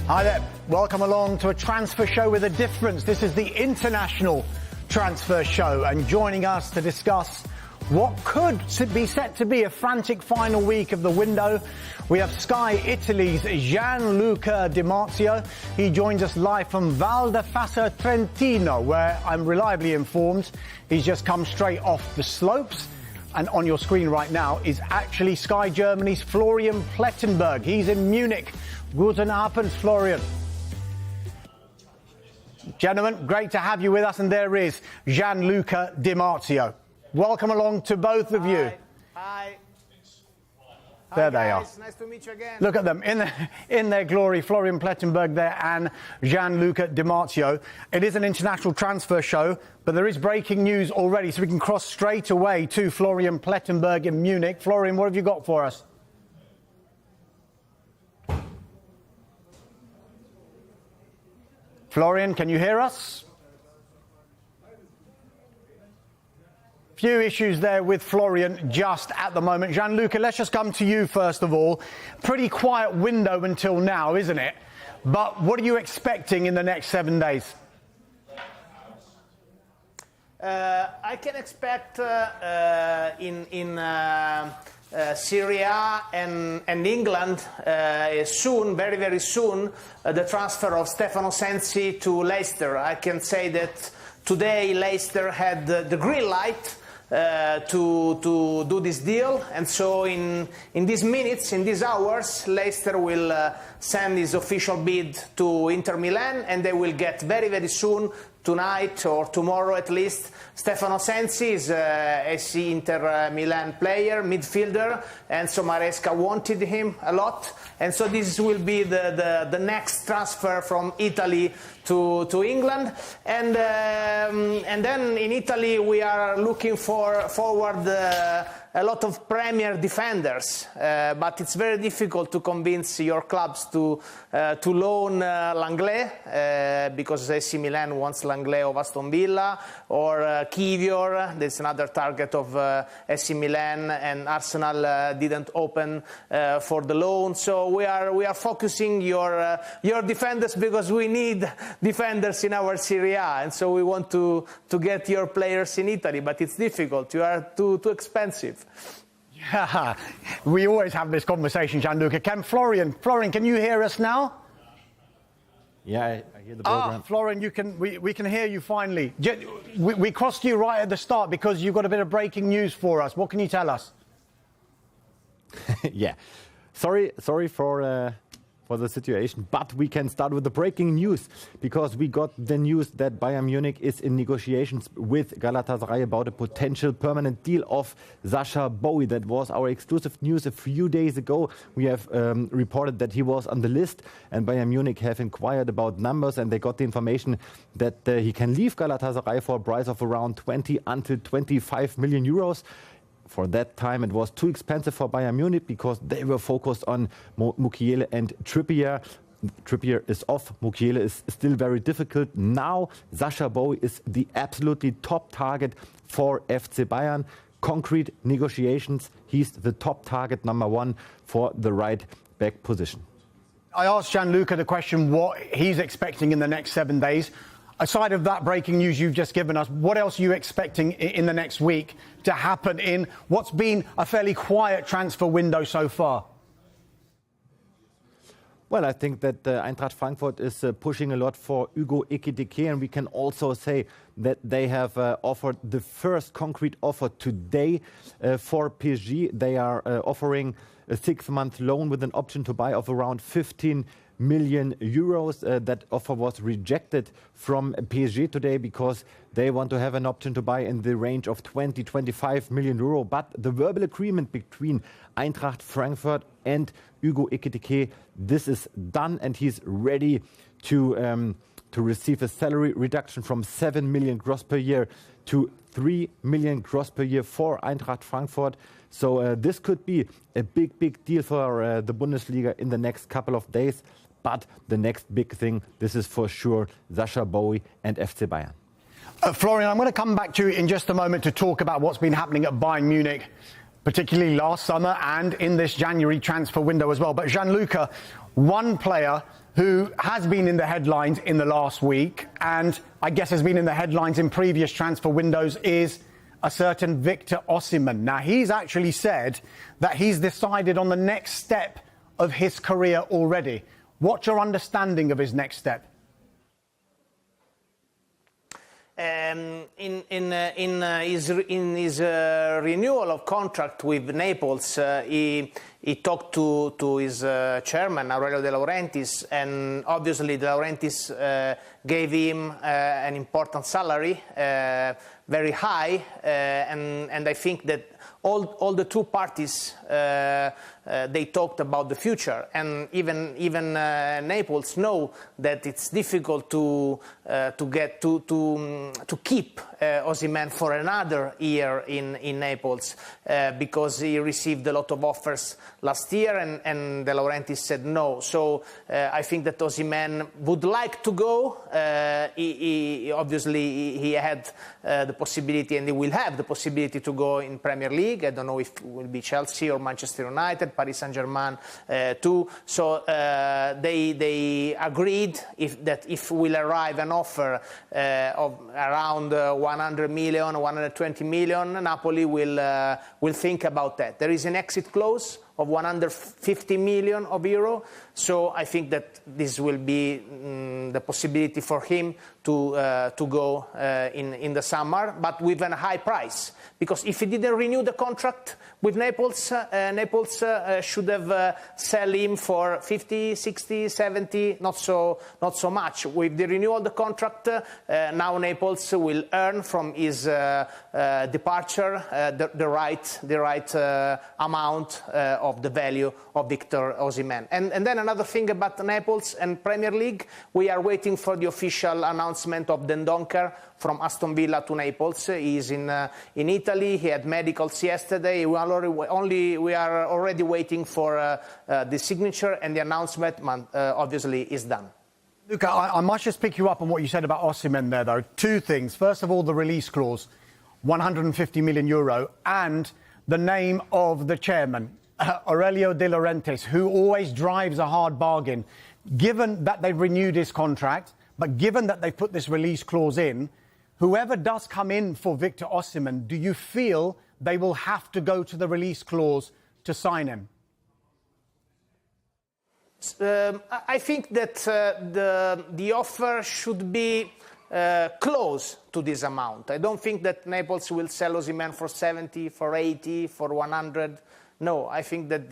Hi there, welcome along to a transfer show with a difference. This is the international transfer show, and joining us to discuss what could be set to be a frantic final week of the window, we have Sky Italy's Gianluca Di Marzio. He joins us live from Val di Fassa, Trentino, where I'm reliably informed he's just come straight off the slopes. And on your screen right now is actually Sky Germany's Florian Plettenberg. He's in Munich. Guten Abend, Florian. Gentlemen, great to have you with us. And there is Gianluca Di Marzio. Welcome along to both of you. Hi. There Hi, they are. Nice to meet you again. Look at them in their glory. Florian Plettenberg there and Gianluca Di Marzio. It is an international transfer show, but there is breaking news already, so we can cross straight away to Florian Plettenberg in Munich. Florian, what have you got for us? Florian, can you hear us? Few issues there with Florian just at the moment. Gianluca, let's just come to you first of all. Pretty quiet window until now, isn't it? But what are you expecting in the next 7 days? I can expect in Syria and England soon, very, very soon, the transfer of Stefano Sensi to Leicester. I can say that today Leicester had the green light to do this deal, and so in these minutes, in these hours, Leicester will send his official bid to Inter Milan, and they will get very, very soon, tonight or tomorrow at least. Stefano Sensi is a Inter Milan player, midfielder, and so Maresca wanted him a lot, and so this will be the next transfer from Italy to England, and then in Italy we are looking forward a lot of Premier defenders, but it's very difficult to convince your clubs to loan Langlais, because AC Milan wants Langlais of Aston Villa, or Kivior. There's another target of AC Milan, and Arsenal didn't open for the loan. So we are focusing your defenders, because we need defenders in our Serie A, and so we want to get your players in Italy, but it's difficult. You are too expensive. Yeah, we always have this conversation, Gianluca. Florian, can you hear us now? Yeah, I hear the program. Florian, we can hear you finally. We crossed you right at the start because you've got a bit of breaking news for us. What can you tell us? Yeah, sorry for the situation, but we can start with the breaking news, because we got the news that Bayern Munich is in negotiations with Galatasaray about a potential permanent deal of Sacha Boey. That was our exclusive news a few days ago. We have reported that he was on the list, and Bayern Munich have inquired about numbers, and they got the information that he can leave Galatasaray for a price of around 20 until 25 million euros. For that time, it was too expensive for Bayern Munich, because they were focused on Mukiele and Trippier. Trippier is off. Mukiele is still very difficult. Now, Sacha Boey is the absolutely top target for FC Bayern. Concrete negotiations. He's the top target, number one, for the right back position. I asked Gianluca the question what he's expecting in the next 7 days. Aside of that breaking news you've just given us, what else are you expecting in the next week to happen in what's been a fairly quiet transfer window so far? Well, I think that Eintracht Frankfurt is pushing a lot for Hugo Ekitike, and we can also say that they have offered the first concrete offer today for PSG. They are offering a 6-month loan with an option to buy of around 15 million euros. That offer was rejected from PSG today, because they want to have an option to buy in the range of 20-25 million euro. But the verbal agreement between Eintracht Frankfurt and Hugo Ekitike, this is done, and he's ready to receive a salary reduction from 7 million gross per year to 3 million gross per year for Eintracht Frankfurt. So this could be a big deal for the Bundesliga in the next couple of days. But the next big thing, this is for sure, Sacha Boey and FC Bayern. Florian, I'm going to come back to you in just a moment to talk about what's been happening at Bayern Munich, particularly last summer and in this January transfer window as well. But Gianluca, one player who has been in the headlines in the last week, and I guess has been in the headlines in previous transfer windows, is a certain Victor Osimhen. Now, he's actually said that he's decided on the next step of his career already. What's your understanding of his next step? In his renewal of contract with Naples, he talked to his chairman, Aurelio De Laurentiis, and obviously De Laurentiis gave him an important salary, very high, and I think that all the two parties they talked about the future, and even Naples know that it's difficult to keep Osimhen for another year in Naples because he received a lot of offers last year, and De Laurentiis said no. So I think that Osimhen would like to go. He obviously he had the possibility, and he will have the possibility to go in Premier League. I don't know if it will be Chelsea or Manchester United, Paris Saint-Germain too. So they agreed that if will arrive an offer of around 100 million, 120 million, Napoli will think about that. There is an exit clause of 150 million euro. So I think that this will be the possibility for him to go in the summer, but with a high price. Because if he didn't renew the contract with Naples, Naples should have sell him for 50, 60, 70, not so much. With the renewal of the contract, now Naples will earn from his departure the right amount of the value of Victor Osimhen. And then another thing about Naples and Premier League, we are waiting for the official announcement of Dendoncker from Aston Villa to Naples. He's in Italy. He had medicals yesterday. We are already waiting for the signature, and the announcement obviously is done. Luca, I must just pick you up on what you said about Osimhen there, though. Two things. First of all, the release clause, 150 million euro, and the name of the chairman, Aurelio De Laurentiis, who always drives a hard bargain. Given that they've renewed his contract, but given that they've put this release clause in, whoever does come in for Victor Osimhen, do you feel they will have to go to the release clause to sign him? I think that the offer should be close to this amount. I don't think that Naples will sell Osimhen for 70, for 80, for 100. No, I think that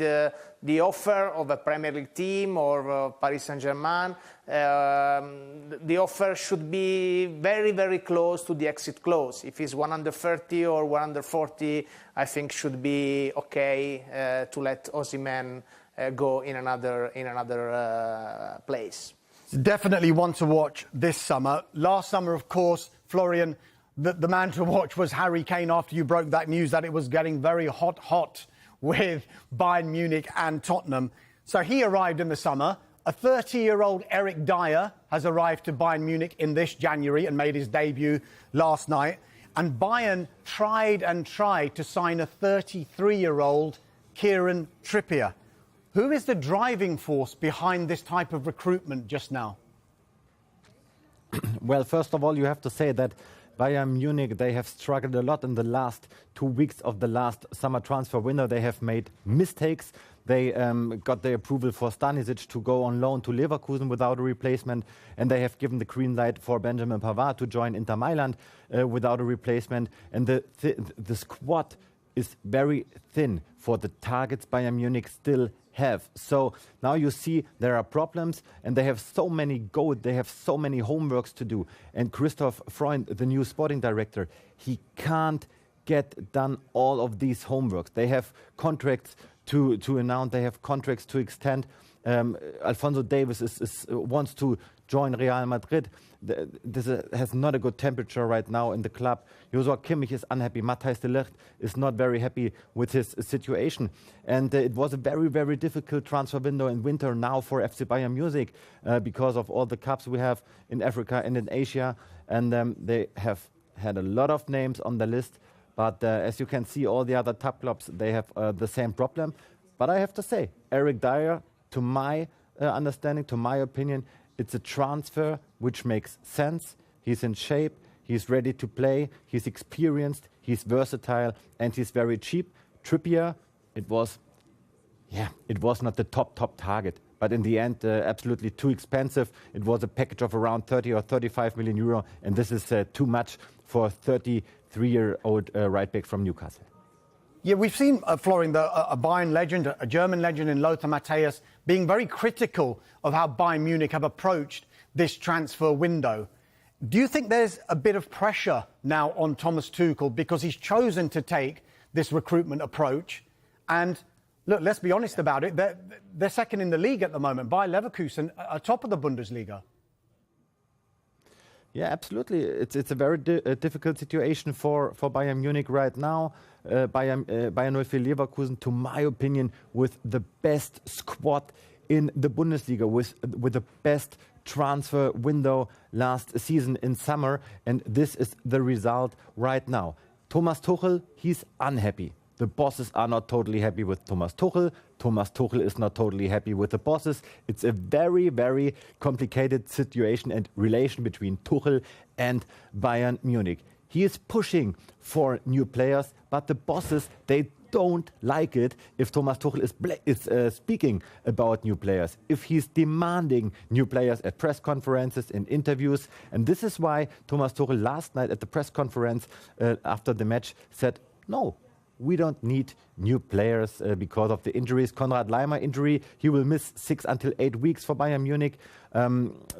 the offer of a Premier League team or Paris Saint-Germain, the offer should be very, very close to the exit clause. If it's 130 or 140, I think should be okay to let Osimhen go in another place. Definitely one to watch this summer. Last summer, of course, Florian, the man to watch was Harry Kane after you broke that news that it was getting very hot with Bayern Munich and Tottenham. So he arrived in the summer. A 30-year-old Eric Dyer has arrived to Bayern Munich in this January and made his debut last night. And Bayern tried to sign a 33-year-old Kieran Trippier. Who is the driving force behind this type of recruitment just now? Well, first of all, you have to say that Bayern Munich, they have struggled a lot in the last 2 weeks of the last summer transfer window. They have made mistakes. They got the approval for Stanisic to go on loan to Leverkusen without a replacement, and they have given the green light for Benjamin Pavard to join Inter Milan without a replacement. And the squad is very thin for the targets Bayern Munich still have. So now you see there are problems, and they have so many they have so many homeworks to do. And Christoph Freund, the new sporting director, he can't get done all of these homeworks. They have contracts to announce, they have contracts to extend. Alphonso Davies wants to join Real Madrid. This has not a good temperature right now in the club. Joshua Kimmich is unhappy. Matthijs de Ligt is not very happy with his situation. And it was a very, very difficult transfer window in winter now for FC Bayern Munich because of all the cups we have in Africa and in Asia. And they have had a lot of names on the list. But as you can see, all the other top clubs, they have the same problem. But I have to say, Eric Dyer, to my understanding, to my opinion, it's a transfer which makes sense. He's in shape, he's ready to play, he's experienced, he's versatile, and he's very cheap. Trippier, it was not the top target, but in the end, absolutely too expensive. It was a package of around 30 or 35 million euro, and this is too much for a 33-year-old right back from Newcastle. Yeah, we've seen, Florian, a Bayern legend, a German legend in Lothar Matthäus, being very critical of how Bayern Munich have approached this transfer window. Do you think there's a bit of pressure now on Thomas Tuchel because he's chosen to take this recruitment approach? And look, let's be honest about it, they're second in the league at the moment. Bayer Leverkusen are top of the Bundesliga. Yeah, absolutely. It's a very difficult situation for Bayern Munich right now. Bayern 04 Leverkusen, to my opinion, with the best squad in the Bundesliga, with the best transfer window last season in summer, and this is the result right now. Thomas Tuchel, he's unhappy. The bosses are not totally happy with Thomas Tuchel. Thomas Tuchel is not totally happy with the bosses. It's a very, very complicated situation and relation between Tuchel and Bayern Munich. He is pushing for new players, but the bosses, they don't like it if Thomas Tuchel is speaking about new players, if he's demanding new players at press conferences, in interviews. And this is why Thomas Tuchel last night at the press conference after the match said, no, we don't need new players because of the injuries. Konrad Laimer injury, he will miss 6 until 8 weeks for Bayern Munich.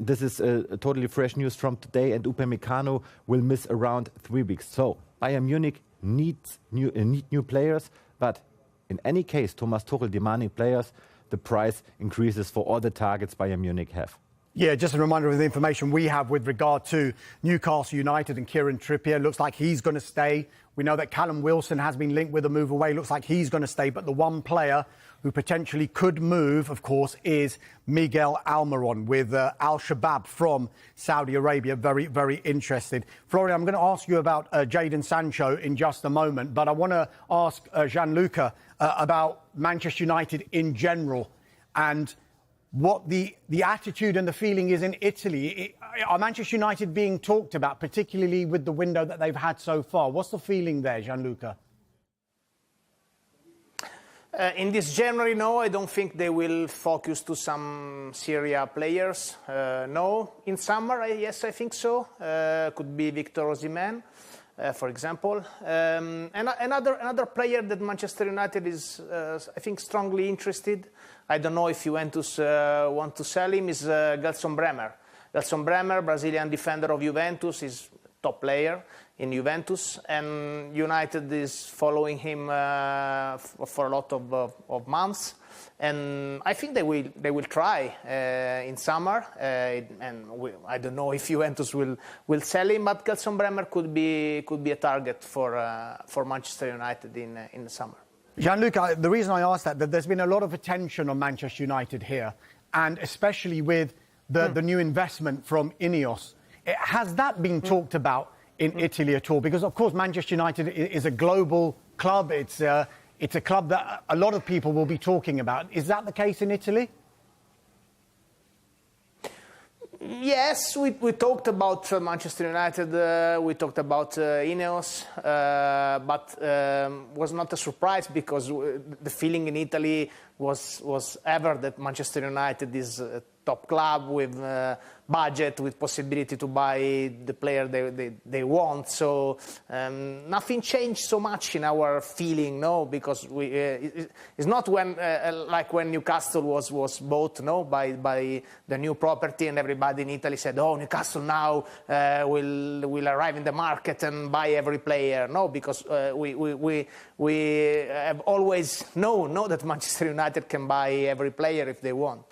This is totally fresh news from today, and Upamecano will miss around 3 weeks. So Bayern Munich needs new players, but in any case, Thomas Tuchel demanding players, the price increases for all the targets Bayern Munich have. Yeah, just a reminder of the information we have with regard to Newcastle United and Kieran Trippier. Looks like he's going to stay. We know that Callum Wilson has been linked with a move away. Looks like he's going to stay. But the one player who potentially could move, of course, is Miguel Almiron with Al Shabab from Saudi Arabia. Very, very interested. Florian, I'm going to ask you about Jadon Sancho in just a moment. But I want to ask Gianluca about Manchester United in general and what the attitude and the feeling is in Italy. Are Manchester United being talked about, particularly with the window that they've had so far? What's the feeling there, Gianluca? In this January, no, I don't think they will focus to some Serie A players. No, in summer, yes, I think so. Could be Victor Osimhen, for example. Another player that Manchester United is, I think, strongly interested. I don't know if Juventus want to sell him, is Gelson Bremer. Gelson Bremer, Brazilian defender of Juventus, is top player in Juventus, and United is following him for a lot of months. And I think they will try in summer, and I don't know if Juventus will sell him, but Gelson Bremer could be a target for Manchester United in the summer. Gianluca, the reason I asked that there's been a lot of attention on Manchester United here, and especially with the new investment from Ineos. Has that been talked about in Italy at all? Because, of course, Manchester United is a global club. It's a club that a lot of people will be talking about. Is that the case in Italy? Yes, we talked about Manchester United, we talked about Ineos, but was not a surprise because the feeling in Italy was ever that Manchester United is a top club with budget, with possibility to buy the player they want. So nothing changed so much in our feeling, no, because it's not when like when Newcastle was bought, no, by the new property, and everybody in Italy said, oh, Newcastle now will arrive in the market and buy every player. No, because we have always known that Manchester United can buy every player if they want.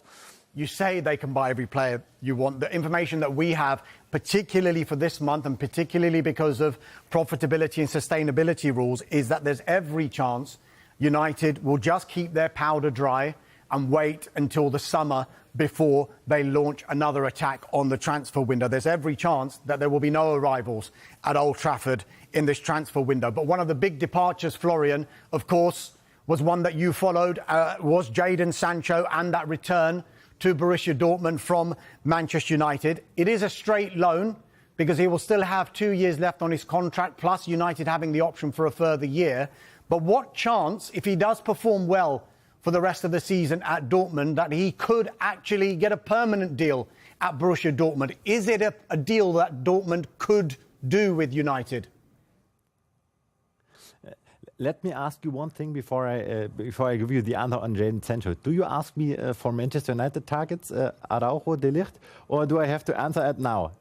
You say they can buy every player you want. The information that we have, particularly for this month and particularly because of profitability and sustainability rules, is that there's every chance United will just keep their powder dry and wait until the summer before they launch another attack on the transfer window. There's every chance that there will be no arrivals at Old Trafford in this transfer window. But one of the big departures, Florian, of course, was one that you followed, was Jadon Sancho and that return to Borussia Dortmund from Manchester United. It is a straight loan because he will still have 2 years left on his contract, plus United having the option for a further year. But what chance, if he does perform well for the rest of the season at Dortmund, that he could actually get a permanent deal at Borussia Dortmund? Is it a deal that Dortmund could do with United? Let me ask you one thing before I give you the answer on Jadon Sancho. Do you ask me for Manchester United targets, Araujo, De Ligt, or do I have to answer it now?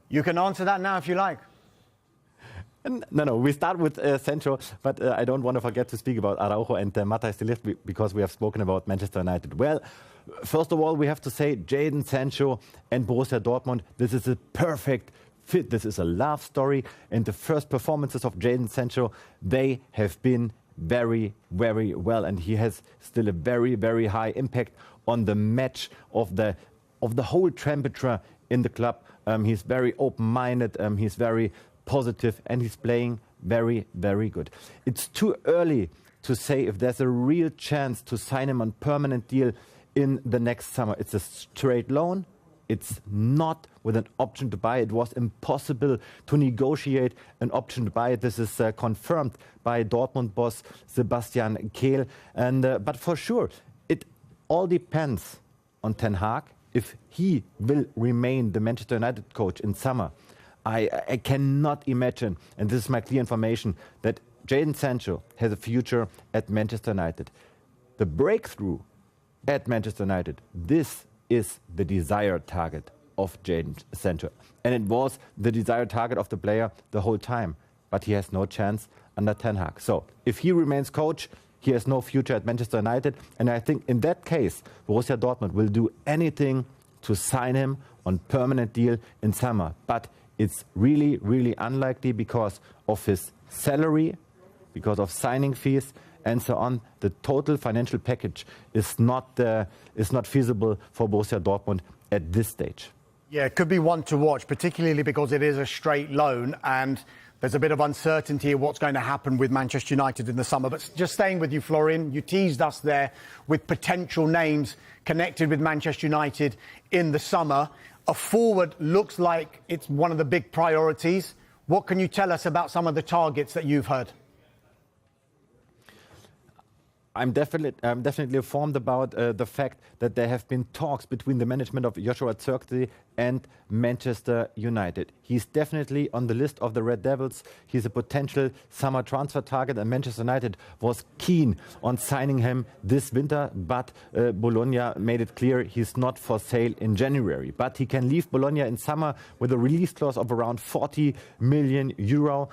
You can answer that now if you like. No, we start with Sancho, but I don't want to forget to speak about Araujo and Matthijs De Ligt because we have spoken about Manchester United. Well, first of all, we have to say Jadon Sancho and Borussia Dortmund, this is a perfect fit. This is a love story, and the first performances of Jadon Sancho, they have been very, very well, and he has still a very, very high impact on the match of the whole temperature in the club. He's very open-minded, he's very positive, and he's playing very, very good. It's too early to say if there's a real chance to sign him on permanent deal in the next summer. It's a straight loan. It's not with an option to buy. It was impossible to negotiate an option to buy. This is confirmed by Dortmund boss Sebastian Kehl. But for sure, it all depends on Ten Hag. If he will remain the Manchester United coach in summer, I cannot imagine, and this is my clear information, that Jadon Sancho has a future at Manchester United. The breakthrough at Manchester United, this is the desired target of Jadon Sancho. And it was the desired target of the player the whole time. But he has no chance under Ten Hag. So if he remains coach, he has no future at Manchester United. And I think in that case, Borussia Dortmund will do anything to sign him on permanent deal in summer. But it's really, really unlikely because of his salary, because of signing fees, and so on. The total financial package is not feasible for Borussia Dortmund at this stage. Yeah, it could be one to watch, particularly because it is a straight loan and there's a bit of uncertainty of what's going to happen with Manchester United in the summer. But just staying with you, Florian, you teased us there with potential names connected with Manchester United in the summer. A forward looks like it's one of the big priorities. What can you tell us about some of the targets that you've heard? I'm definitely informed about the fact that there have been talks between the management of Joshua Zirkzee and Manchester United. He's definitely on the list of the Red Devils. He's a potential summer transfer target, and Manchester United was keen on signing him this winter, but Bologna made it clear he's not for sale in January. But he can leave Bologna in summer with a release clause of around 40 million euro.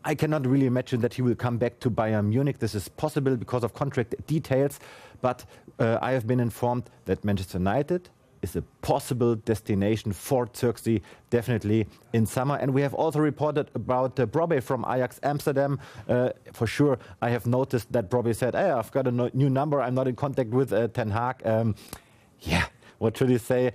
I cannot really imagine that he will come back to Bayern Munich. This is possible because of contract details, but I have been informed that Manchester United is a possible destination for Zirkzee, definitely in summer. And we have also reported about Brobbey from Ajax Amsterdam. For sure, I have noticed that Brobbey said, hey, I've got a new number, I'm not in contact with Ten Hag. Yeah, what should he say?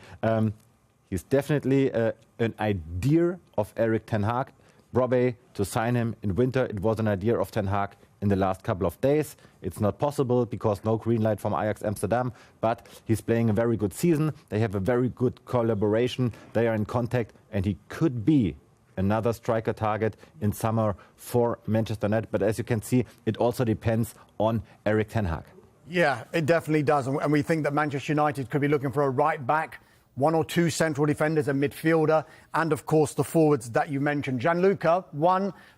He's definitely an idea of Erik Ten Hag. Brobbey, to sign him in winter, it was an idea of Ten Hag in the last couple of days. It's not possible because no green light from Ajax Amsterdam, but he's playing a very good season. They have a very good collaboration. They are in contact, and he could be another striker target in summer for Manchester United. But as you can see, it also depends on Erik Ten Hag. Yeah, it definitely does. And we think that Manchester United could be looking for a right back, one or two central defenders, a midfielder, and of course the forwards that you mentioned. Gianluca,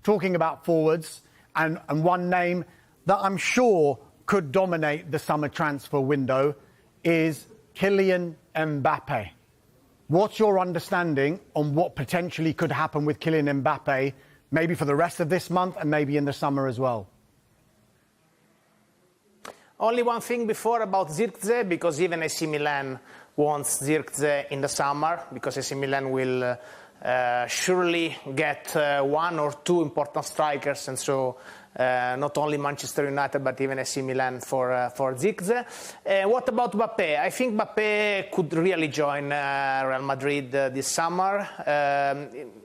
talking about forwards, and one name that I'm sure could dominate the summer transfer window is Kylian Mbappe. What's your understanding on what potentially could happen with Kylian Mbappe, maybe for the rest of this month and maybe in the summer as well? Only one thing before about Zirkzee, because even AC Milan wants Zirkzee in the summer, because AC Milan will surely get one or two important strikers, and so not only Manchester United but even AC Milan for Zirkzee. What about Mbappe? I think Mbappe could really join Real Madrid this summer.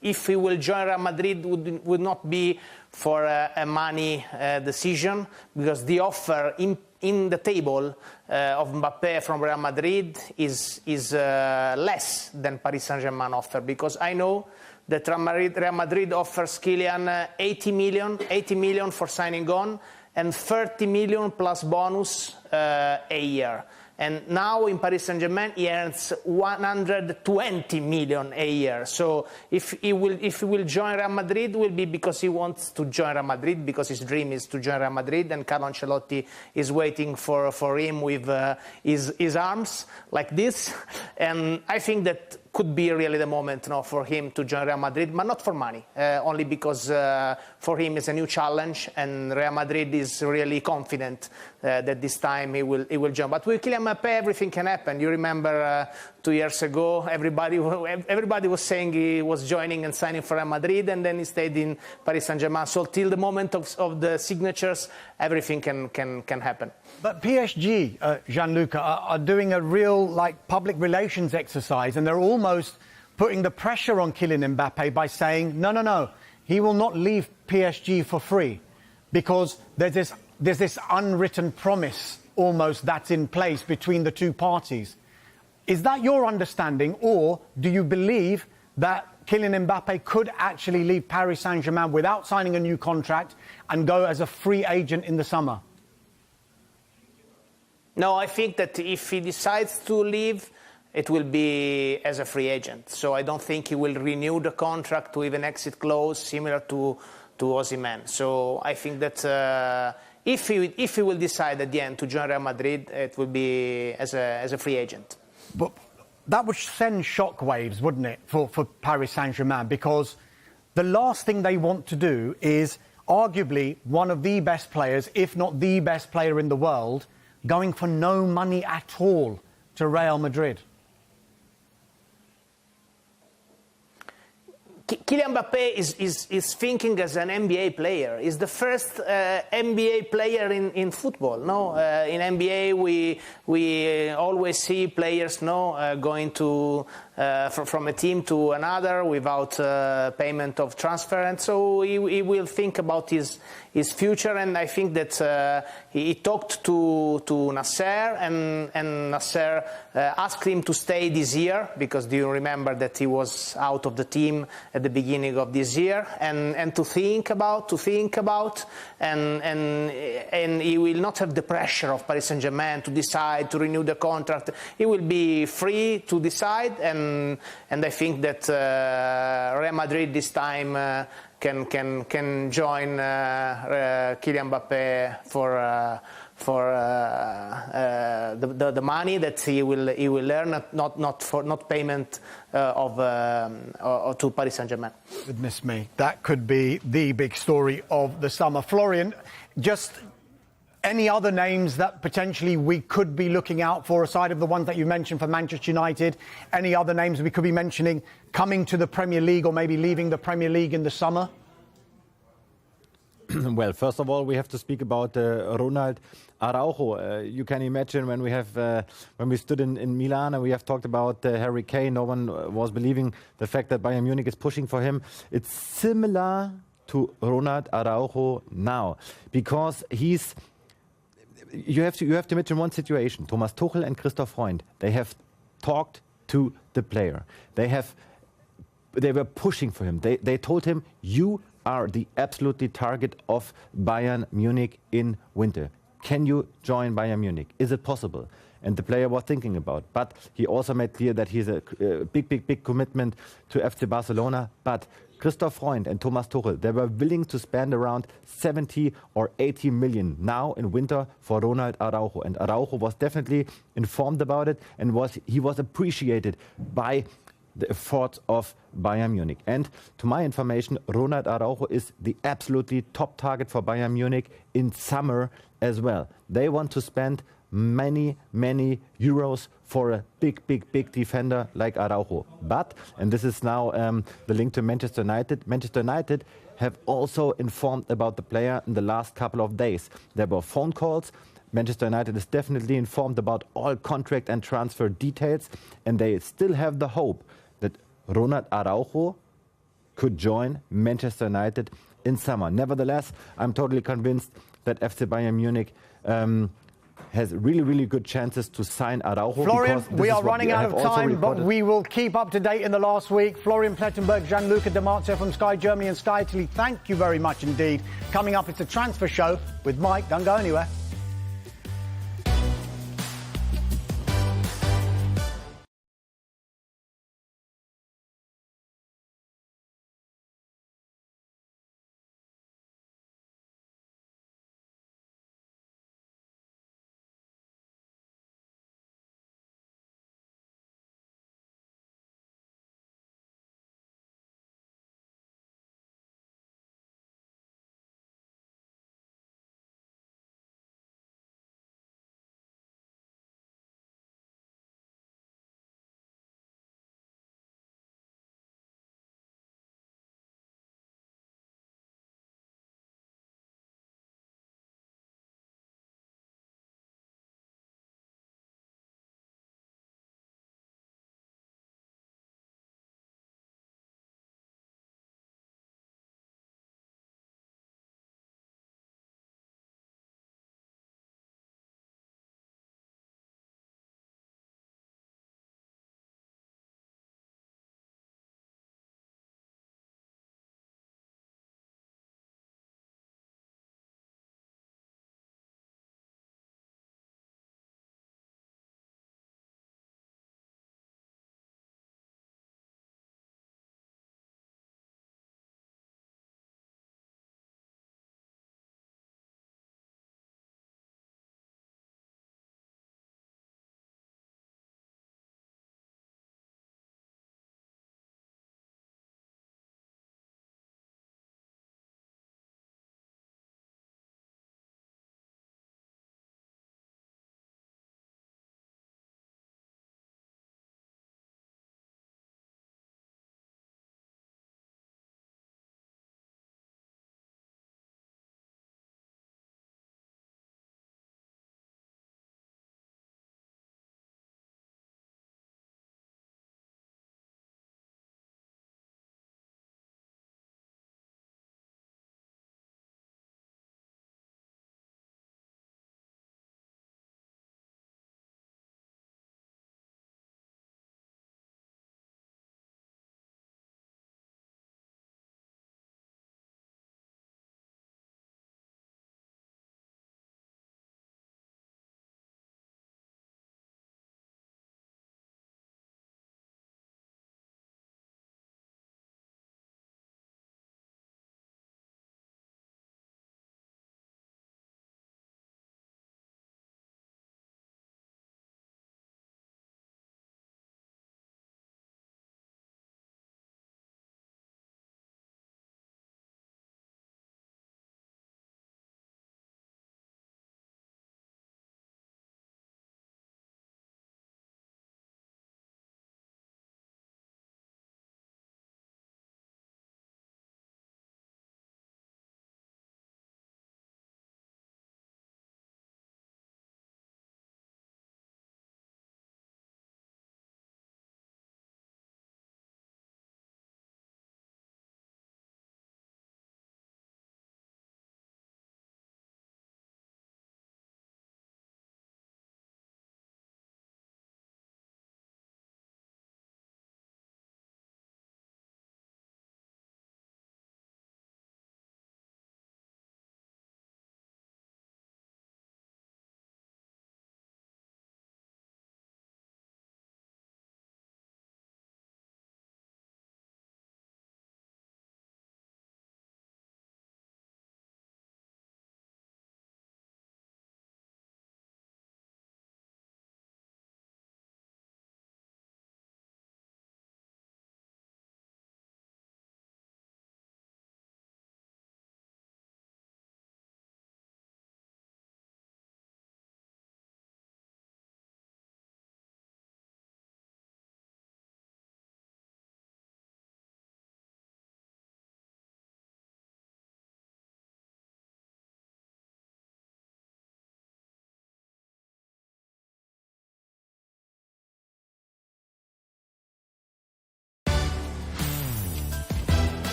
If he will join Real Madrid, would not be for a money decision, because the offer in the table of Mbappé from Real Madrid is less than Paris Saint-Germain offer, because I know that Real Madrid offers Kylian 80 million for signing on, and 30 million plus bonus a year. And now in Paris Saint-Germain he earns 120 million a year. So if he will join Real Madrid, will be because he wants to join Real Madrid, because his dream is to join Real Madrid, and Carlo Ancelotti is waiting for him with his arms like this. And I think that could be really the moment for him to join Real Madrid, but not for money, only because for him it's a new challenge, and Real Madrid is really confident that this time he will join. But with Kylian Mbappé, everything can happen. You remember 2 years ago, everybody was saying he was joining and signing for Real Madrid, and then he stayed in Paris Saint-Germain. So till the moment of the signatures, everything can happen. But PSG, Gianluca, are doing a real public relations exercise, and they're almost putting the pressure on Kylian Mbappé by saying, no, he will not leave PSG for free, because there's this unwritten promise almost that's in place between the two parties. Is that your understanding, or do you believe that Kylian Mbappé could actually leave Paris Saint-Germain without signing a new contract and go as a free agent in the summer? No, I think that if he decides to leave, it will be as a free agent. So I don't think he will renew the contract with an exit clause similar to Osimhen. So I think that if he will decide at the end to join Real Madrid, it will be as a free agent. But that would send shockwaves, wouldn't it, for Paris Saint-Germain? Because the last thing they want to do is arguably one of the best players, if not the best player in the world, going for no money at all to Real Madrid. Kylian Mbappé is thinking as an NBA player. He's the first NBA player in football. No, in NBA we always see players going to from a team to another without payment of transfer, and so he will think about his future. And I think that he talked to Nasser, and Nasser asked him to stay this year, because do you remember that he was out of the team at the beginning of this year, and to think about, and he will not have the pressure of Paris Saint-Germain to decide to renew the contract. He will be free to decide, and I think that Real Madrid this time can join Kylian Mbappé for the money that he will earn, not payment to Paris Saint-Germain. Goodness me, that could be the big story of the summer. Florian, just any other names that potentially we could be looking out for, aside of the ones that you mentioned for Manchester United? Any other names we could be mentioning coming to the Premier League, or maybe leaving the Premier League in the summer? Well, first of all, we have to speak about Ronald Araujo. You can imagine when we stood in Milan and we have talked about Harry Kane, no one was believing the fact that Bayern Munich is pushing for him. It's similar to Ronald Araujo now, because you have to imagine one situation. Thomas Tuchel and Christoph Freund, they have talked to the player. They were pushing for him. They told him, you are the absolutely target of Bayern Munich in winter. Can you join Bayern Munich? Is it possible? And the player was thinking about. But he also made clear that he's a big commitment to FC Barcelona. But Christoph Freund and Thomas Tuchel, they were willing to spend around 70 or 80 million now in winter for Ronald Araujo. And Araujo was definitely informed about it, and he was appreciated by the efforts of Bayern Munich. And to my information, Ronald Araujo is the absolutely top target for Bayern Munich in summer as well. They want to spend many euros for a big defender like Araujo. But, and this is now the link to Manchester United, Manchester United have also informed about the player in the last couple of days. There were phone calls. Manchester United is definitely informed about all contract and transfer details, and they still have the hope that Ronald Araujo could join Manchester United in summer. Nevertheless, I'm totally convinced that FC Bayern Munich has really good chances to sign Araujo. Florian, we are running out of time, but reported. we will keep up to date in the last week. Florian Plettenberg, Gianluca Di Marzio from Sky Germany and Sky Italy, thank you very much indeed. Coming up, it's a transfer show with Mike. Don't go anywhere.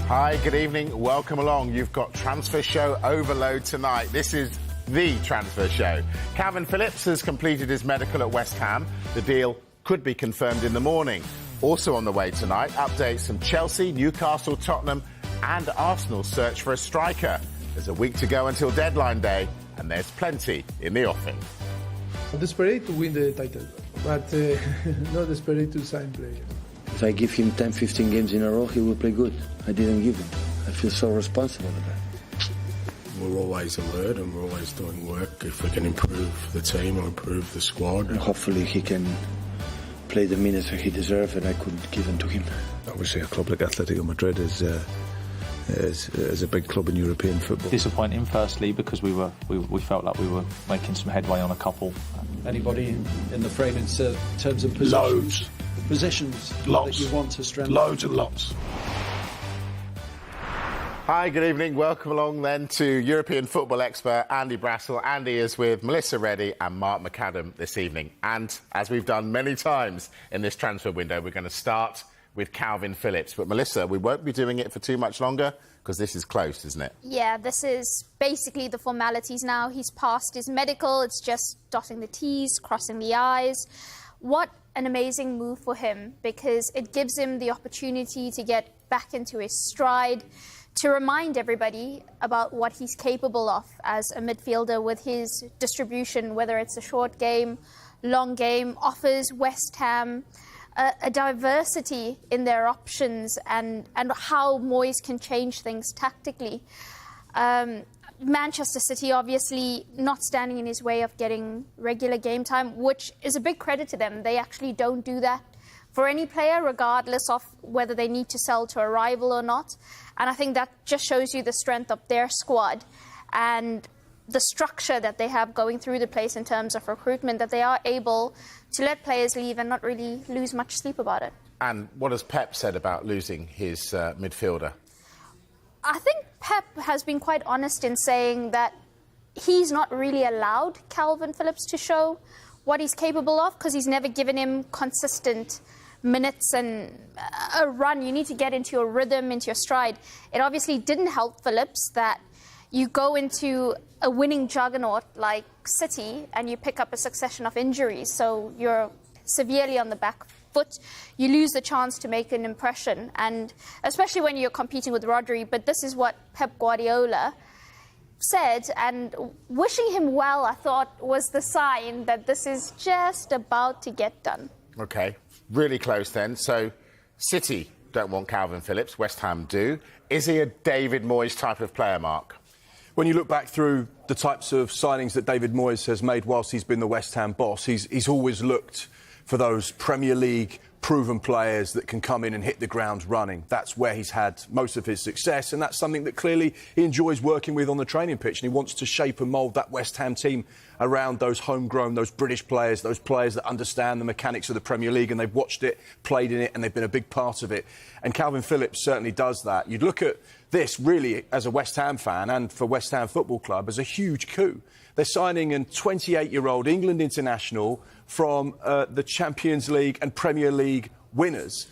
Hi, good evening. Welcome along. You've got Transfer Show Overload tonight. This is the Transfer Show. Kalvin Phillips has completed his medical at West Ham. The deal could be confirmed in the morning. Also on the way tonight, updates from Chelsea, Newcastle, Tottenham and Arsenal's search for a striker. There's a week to go until deadline day and there's plenty in the offing. I'm desperate to win the title, but not desperate to sign players. If I give him 10, 15 games in a row, he will play good. I didn't give him. I feel so responsible for that. We're always alert and we're always doing work if we can improve the team or improve the squad. And hopefully he can play the minutes that he deserves and I could give them to him. Obviously a club like Atletico Madrid is a big club in European football. Disappointing, firstly, because we felt like we were making some headway on a couple. Anybody in the frame in terms of positions? Loads. Positions Lots. that you want to strengthen? Loads and lots. Hi, good evening. Welcome along then to European football expert Andy Brassel. Andy is with Melissa Reddy and Mark McAdam this evening. And as we've done many times in this transfer window, we're going to start with Kalvin Phillips. But Melissa, we won't be doing it for too much longer because this is close, isn't it? Yeah, this is basically the formalities now. He's passed his medical. It's just dotting the T's, crossing the I's. What an amazing move for him, because it gives him the opportunity to get back into his stride, to remind everybody about what he's capable of as a midfielder with his distribution, whether it's a short game, long game, offers West Ham a diversity in their options and how Moyes can change things tactically. Manchester City obviously not standing in his way of getting regular game time, which is a big credit to them. They actually don't do that for any player, regardless of whether they need to sell to a rival or not. And I think that just shows you the strength of their squad and the structure that they have going through the place in terms of recruitment, that they are able to let players leave and not really lose much sleep about it. And what has Pep said about losing his midfielder? I think Pep has been quite honest in saying that he's not really allowed Kalvin Phillips to show what he's capable of because he's never given him consistent minutes and a run. You need to get into your rhythm, into your stride. It obviously didn't help Phillips that you go into a winning juggernaut like City and you pick up a succession of injuries, so you're severely on the back foot. You lose the chance to make an impression, and especially when you're competing with Rodri. But this is what Pep Guardiola said, and wishing him well, I thought, was the sign that this is just about to get done. OK, really close then. So City don't want Kalvin Phillips, West Ham do. Is he a David Moyes type of player, Mark? When you look back through the types of signings that David Moyes has made whilst he's been the West Ham boss, he's always looked for those Premier League proven players that can come in and hit the ground running. That's where he's had most of his success, and that's something that clearly he enjoys working with on the training pitch, and he wants to shape and mould that West Ham team around those homegrown, those British players, those players that understand the mechanics of the Premier League, and they've watched it, played in it, and they've been a big part of it. And Kalvin Phillips certainly does that. You'd look at this really, as a West Ham fan and for West Ham Football Club, as a huge coup. They're signing a 28-year-old England international from the Champions League and Premier League winners.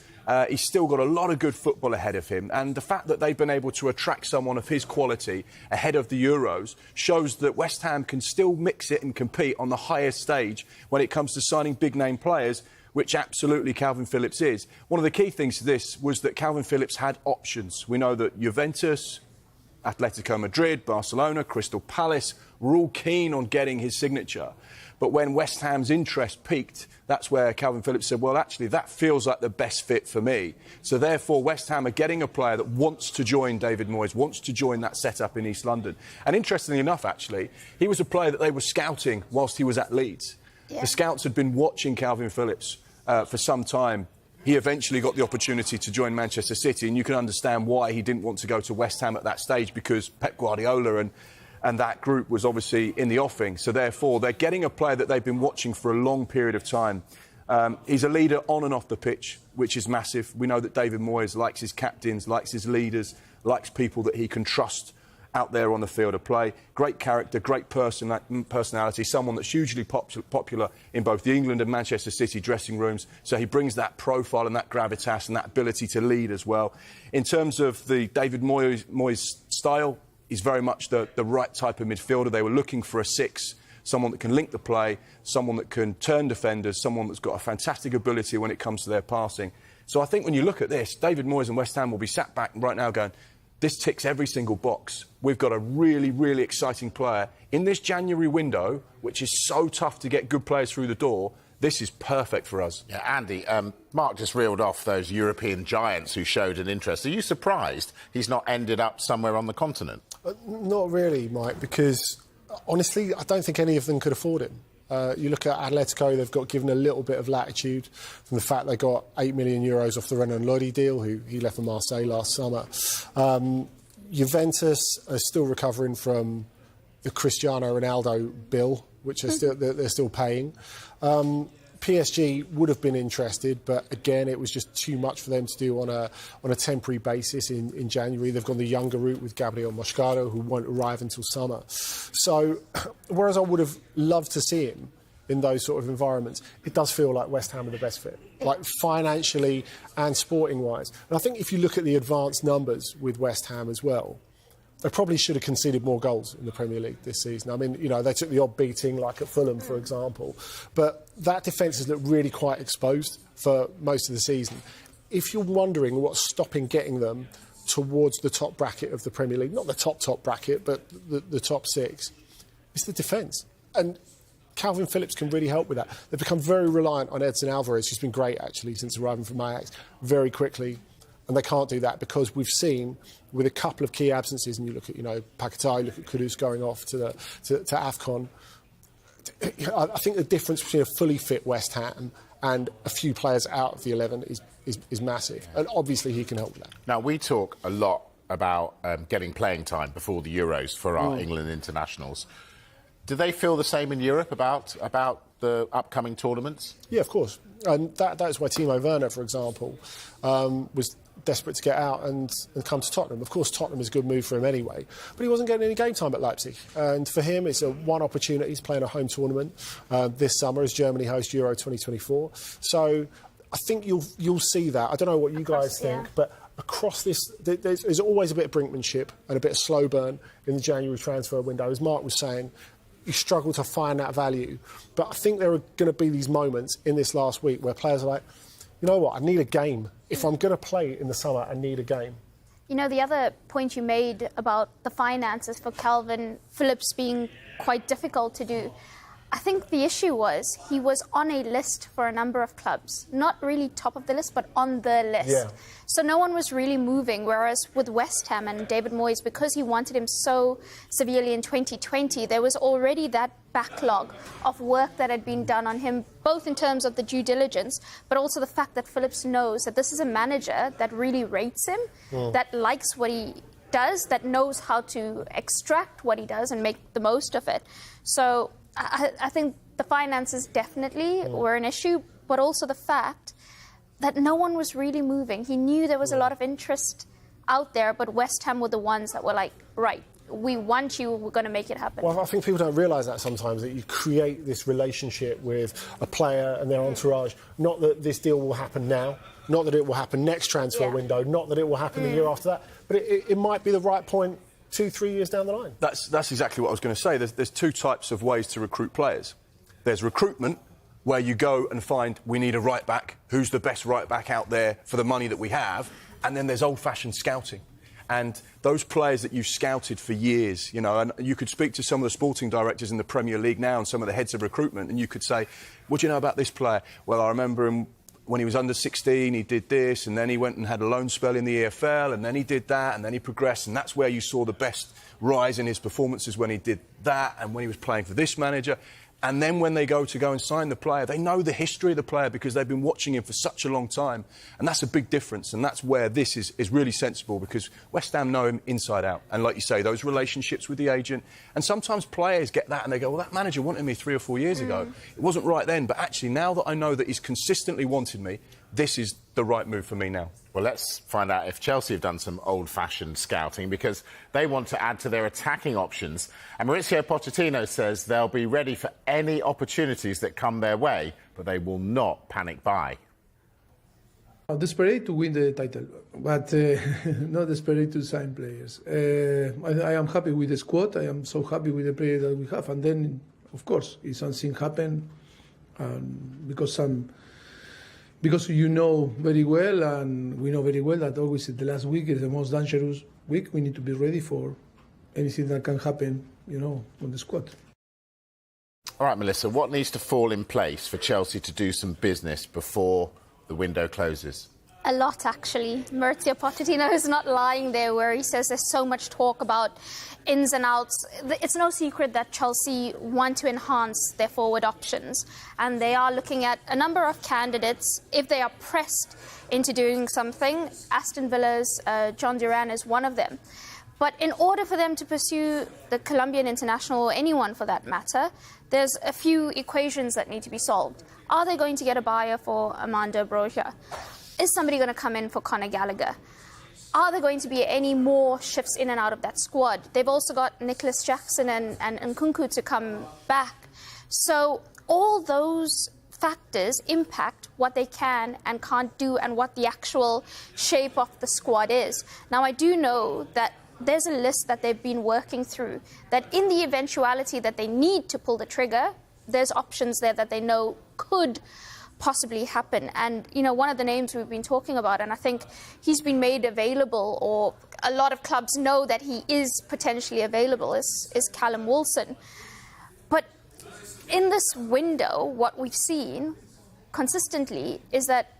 He's still got a lot of good football ahead of him, and the fact that they've been able to attract someone of his quality ahead of the Euros shows that West Ham can still mix it and compete on the highest stage when it comes to signing big-name players, which absolutely Kalvin Phillips is. One of the key things to this was that Kalvin Phillips had options. We know that Juventus, Atletico Madrid, Barcelona, Crystal Palace were all keen on getting his signature. But when West Ham's interest peaked, that's where Kalvin Phillips said, well, actually, that feels like the best fit for me. So therefore, West Ham are getting a player that wants to join David Moyes, wants to join that setup in East London. And interestingly enough, actually, he was a player that they were scouting whilst he was at Leeds. Yeah. The scouts had been watching Kalvin Phillips for some time. He eventually got the opportunity to join Manchester City, and you can understand why he didn't want to go to West Ham at that stage, because Pep Guardiola and that group was obviously in the offing. So therefore, they're getting a player that they've been watching for a long period of time. He's a leader on and off the pitch, which is massive. We know that David Moyes likes his captains, likes his leaders, likes people that he can trust out there on the field of play. Great character, great personality, someone that's hugely popular in both the England and Manchester City dressing rooms. So he brings that profile and that gravitas and that ability to lead as well. In terms of the David Moyes style, he's very much the right type of midfielder. They were looking for a 6, someone that can link the play, someone that can turn defenders, someone that's got a fantastic ability when it comes to their passing. So I think when you look at this, David Moyes and West Ham will be sat back right now going, this ticks every single box. We've got a really, really exciting player. In this January window, which is so tough to get good players through the door, this is perfect for us. Yeah, Andy, Mark just reeled off those European giants who showed an interest. Are you surprised he's not ended up somewhere on the continent? Not really, Mike, because honestly, I don't think any of them could afford him. You look at Atletico, they've got given a little bit of latitude from the fact they got €8 million off the Renan Lodi deal, who he left for Marseille last summer. Juventus are still recovering from the Cristiano Ronaldo bill, which they're still paying. PSG would have been interested, but again, it was just too much for them to do on a temporary basis in January. They've gone the younger route with Gabriel Moscardo, who won't arrive until summer. So, whereas I would have loved to see him in those sort of environments, it does feel like West Ham are the best fit, like financially and sporting-wise. And I think if you look at the advanced numbers with West Ham as well, they probably should have conceded more goals in the Premier League this season. I mean, you know, they took the odd beating, like at Fulham, for example. But that defence has looked really quite exposed for most of the season. If you're wondering what's stopping getting them towards the top bracket of the Premier League, not the top bracket, but the top 6, it's the defence. And Kalvin Phillips can really help with that. They've become very reliant on Edson Alvarez, who's been great, actually, since arriving from Ajax, very quickly. And they can't do that because we've seen, with a couple of key absences, and you look at, Paquetá, you look at Kudus going off to AFCON. I think the difference between a fully fit West Ham and a few players out of the 11 is massive. And obviously he can help with that. Now, we talk a lot about getting playing time before the Euros for our England internationals. Do they feel the same in Europe about the upcoming tournaments? Yeah, of course. And that's why Timo Werner, for example, was desperate to get out and come to Tottenham. Of course, Tottenham is a good move for him anyway, but he wasn't getting any game time at Leipzig. And for him, it's one opportunity. He's playing a home tournament this summer as Germany hosts Euro 2024. So I think you'll see that. I don't know what you guys think, but across this, there's always a bit of brinkmanship and a bit of slow burn in the January transfer window. As Mark was saying, you struggle to find that value. But I think there are going to be these moments in this last week where players are like, you know what, I need a game. If I'm going to play in the summer, I need a game. You know, the other point you made about the finances for Kalvin Phillips being quite difficult to do, I think the issue was he was on a list for a number of clubs. Not really top of the list, but on the list. Yeah. So no one was really moving, whereas with West Ham and David Moyes, because he wanted him so severely in 2020, there was already that backlog of work that had been done on him, both in terms of the due diligence, but also the fact that Phillips knows that this is a manager that really rates him, that likes what he does, that knows how to extract what he does and make the most of it. So I think the finances definitely were an issue, but also the fact that no one was really moving. He knew there was a lot of interest out there, but West Ham were the ones that were like, right, we want you, we're going to make it happen. Well, I think people don't realise that sometimes, that you create this relationship with a player and their entourage. Not that this deal will happen now, not that it will happen next transfer window, not that it will happen the year after that, but it might be the right point 2-3 years down the line. That's exactly what I was going to say. There's two types of ways to recruit players. There's recruitment, where you go and find, we need a right-back, who's the best right-back out there for the money that we have, and then there's old-fashioned scouting. And those players that you've scouted for years, and you could speak to some of the sporting directors in the Premier League now and some of the heads of recruitment, and you could say, what do you know about this player? Well, I remember him when he was under 16, he did this, and then he went and had a loan spell in the EFL, and then he did that, and then he progressed, and that's where you saw the best rise in his performances, when he did that and when he was playing for this manager. And then when they go and sign the player, they know the history of the player because they've been watching him for such a long time. And that's a big difference. And that's where this is really sensible, because West Ham know him inside out. And like you say, those relationships with the agent. And sometimes players get that and they go, well, that manager wanted me 3 or 4 years ago. It wasn't right then. But actually, now that I know that he's consistently wanted me, this is the right move for me now. Well, let's find out if Chelsea have done some old-fashioned scouting, because they want to add to their attacking options. And Mauricio Pochettino says they'll be ready for any opportunities that come their way, but they will not panic buy. I'm desperate to win the title, but not desperate to sign players. I am happy with the squad. I am so happy with the players that we have. And then, of course, if something happens, because you know very well, and we know very well that always the last week is the most dangerous week. We need to be ready for anything that can happen, on the squad. All right, Melissa, what needs to fall in place for Chelsea to do some business before the window closes? A lot, actually. Mauricio Pochettino is not lying there where he says there's so much talk about ins and outs. It's no secret that Chelsea want to enhance their forward options, and they are looking at a number of candidates. If they are pressed into doing something, Aston Villa's John Duran is one of them. But in order for them to pursue the Colombian international, or anyone for that matter, there's a few equations that need to be solved. Are they going to get a buyer for Armando Broja? Is somebody going to come in for Conor Gallagher? Are there going to be any more shifts in and out of that squad? They've also got Nicholas Jackson and Nkunku to come back. So all those factors impact what they can and can't do and what the actual shape of the squad is. Now, I do know that there's a list that they've been working through, that in the eventuality that they need to pull the trigger, there's options there that they know could possibly happen. And, one of the names we've been talking about, and I think he's been made available, or a lot of clubs know that he is potentially available, is Callum Wilson. But in this window, what we've seen consistently is that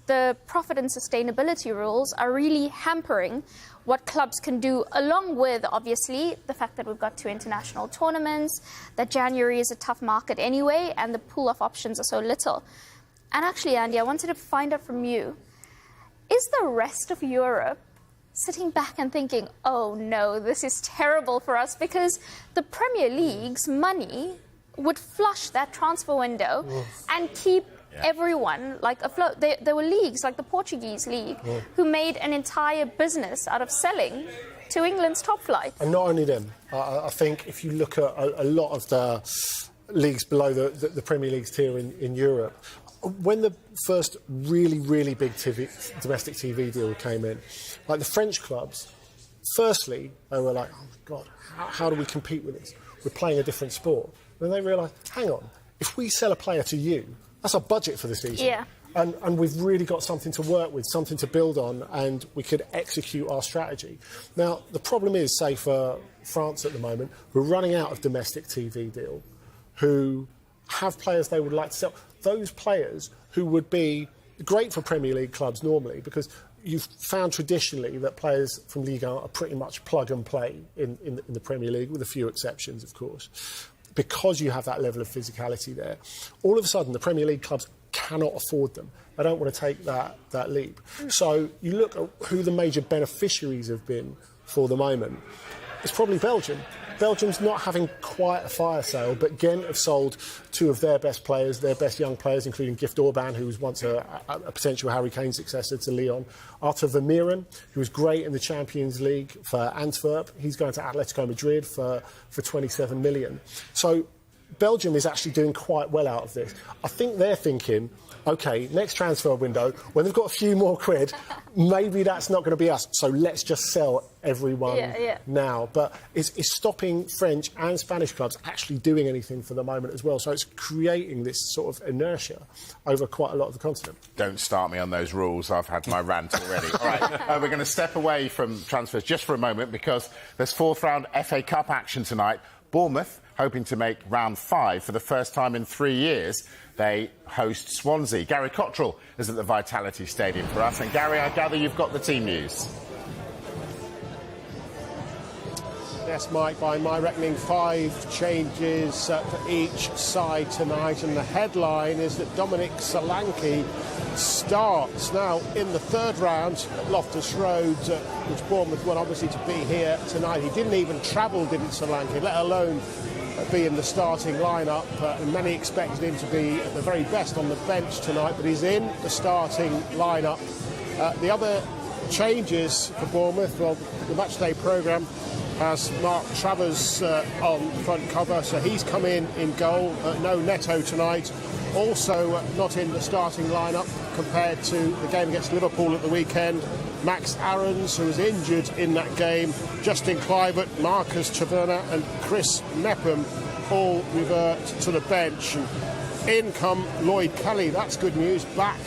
the profit and sustainability rules are really hampering what clubs can do, along with, obviously, the fact that we've got 2 international tournaments, that January is a tough market anyway, and the pool of options are so little. And actually, Andy, I wanted to find out from you, is the rest of Europe sitting back and thinking, oh no, this is terrible for us, because the Premier League's money would flush that transfer window and keep everyone afloat. There were leagues like the Portuguese league who made an entire business out of selling to England's top flight. And not only them. I think if you look at a lot of the leagues below the Premier League's tier in Europe, when the first really, really big domestic TV deal came in, like the French clubs, firstly, they were like, oh my God, how do we compete with this? We're playing a different sport. Then they realised, hang on, if we sell a player to you, that's our budget for the season. Yeah. And we've really got something to work with, something to build on, and we could execute our strategy. Now, the problem is, say, for France at the moment, we're running out of domestic TV deal, who have players they would like to sell. Those players who would be great for Premier League clubs normally, because you've found traditionally that players from Ligue 1 are pretty much plug and play in the Premier League, with a few exceptions, of course, because you have that level of physicality there. All of a sudden, the Premier League clubs cannot afford them. They don't want to take that leap. So you look at who the major beneficiaries have been for the moment. It's probably Belgium. Belgium's not having quite a fire sale, but Ghent have sold 2 of their best players, their best young players, including Gift Orban, who was once a potential Harry Kane successor to Lyon. Arthur Vermeeren, who was great in the Champions League for Antwerp. He's going to Atletico Madrid for 27 million. So Belgium is actually doing quite well out of this. I think they're thinking, OK, next transfer window, when they've got a few more quid, maybe that's not going to be us, so let's just sell everyone now. But it's stopping French and Spanish clubs actually doing anything for the moment as well. So it's creating this sort of inertia over quite a lot of the continent. Don't start me on those rules. I've had my rant already. All right, we're going to step away from transfers just for a moment, because there's 4th round FA Cup action tonight. Bournemouth hoping to make round 5 for the first time in 3 years. They host Swansea. Gary Cottrell is at the Vitality Stadium for us. And Gary, I gather you've got the team news. Yes, Mike, by my reckoning, 5 changes for each side tonight, and the headline is that Dominic Solanke starts. Now, in the 3rd round at Loftus Road, which Bournemouth want obviously to be here tonight, he didn't even travel, didn't Solanke, let alone be in the starting lineup, and many expected him to be at the very best on the bench tonight, but he's in the starting lineup. The other changes for Bournemouth, well, the matchday programme has Mark Travers on front cover, so he's come in goal. No Neto tonight. Also not in the starting lineup compared to the game against Liverpool at the weekend. Max Aarons, who was injured in that game, Justin Kluivert, Marcus Taverna and Chris Mepham all revert to the bench. And in come Lloyd Kelly, that's good news, back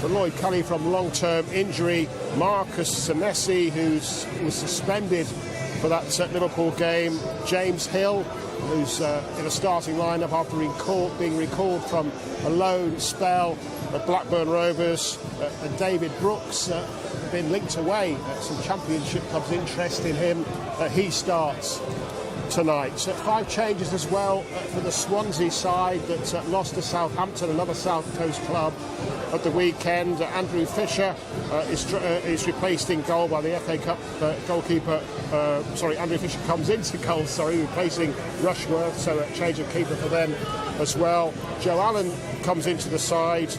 for Lloyd Kelly from long-term injury. Marcus Senesi, who was suspended for that Liverpool game. James Hill, who's in a starting lineup after being recalled from a loan spell at Blackburn Rovers. And David Brooks, been linked away. Some Championship clubs' interest in him. He starts tonight. 5 changes as well for the Swansea side that lost to Southampton, another South Coast club, at the weekend. Andrew Fisher is replaced in goal by the FA Cup goalkeeper. Andrew Fisher comes into goal, replacing Rushworth, so a change of keeper for them as well. Joe Allen comes into the side.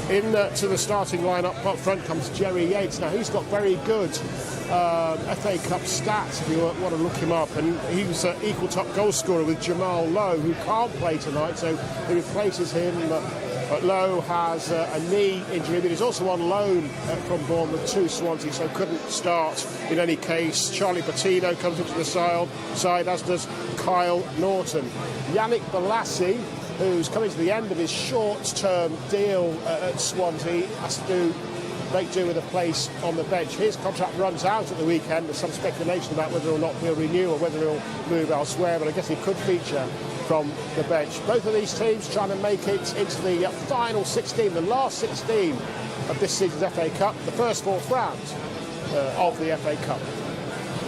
To the starting lineup up front comes Jerry Yates. Now he's got very good FA Cup stats if you want to look him up, and he was equal top goal scorer with Jamal Lowe, who can't play tonight, so he replaces him. Lowe has a knee injury, but he's also on loan from Bournemouth to Swansea, so couldn't start in any case. Charlie Patino comes into the side, as does Kyle Norton. Yannick Bolasie, who's coming to the end of his short-term deal at Swansea, has to make do with a place on the bench. His contract runs out at the weekend. There's some speculation about whether or not he'll renew or whether he'll move elsewhere, but I guess he could feature from the bench. Both of these teams trying to make it into the final 16, the last 16 of this season's FA Cup, the first 4th round of the FA Cup.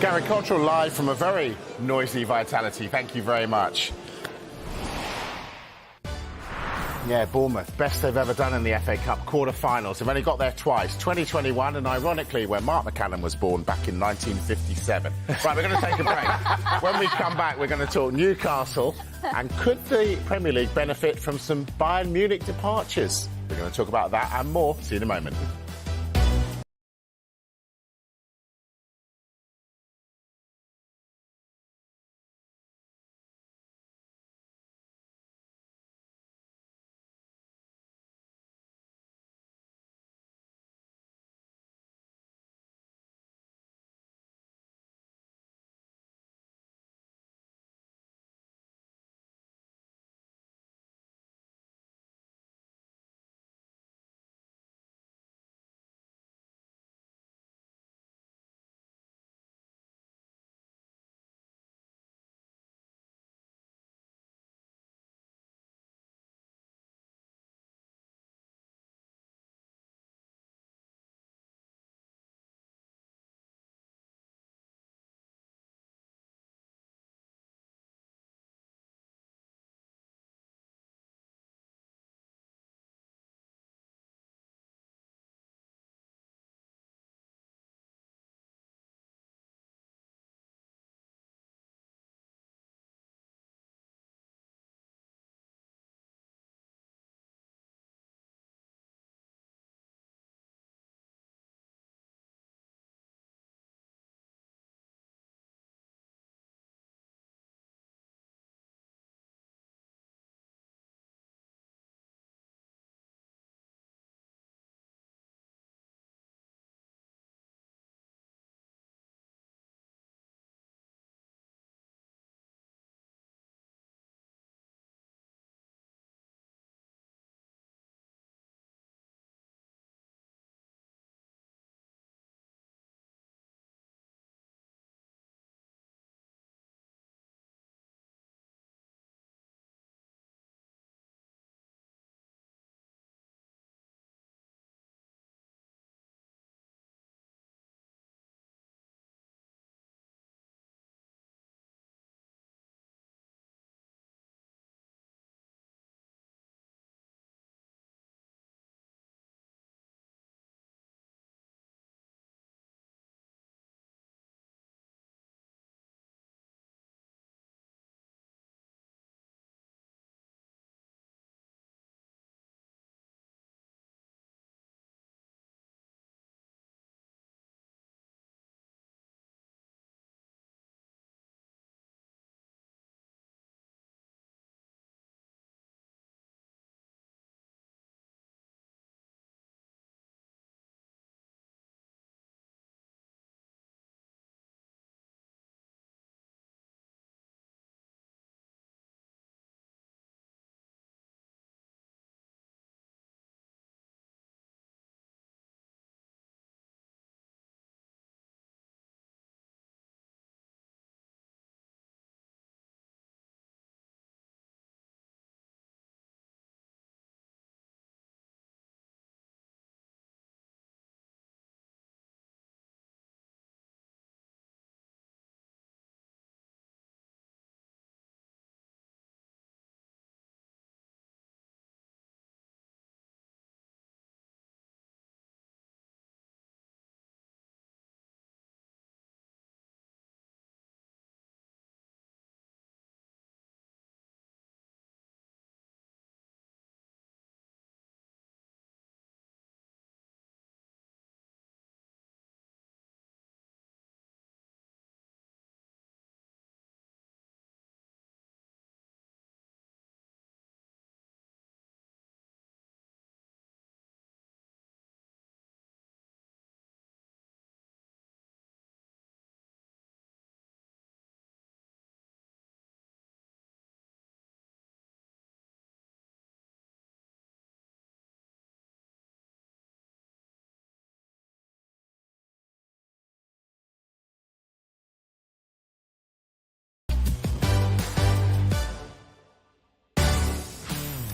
Gary Cottrell live from a very noisy Vitality. Thank you very much. Yeah, Bournemouth, best they've ever done in the FA Cup quarter-finals. They've only got there twice, 2021 and, ironically, where Mark McCallum was born back in 1957. Right, we're going to take a break. When we come back, we're going to talk Newcastle and could the Premier League benefit from some Bayern Munich departures? We're going to talk about that and more. See you in a moment.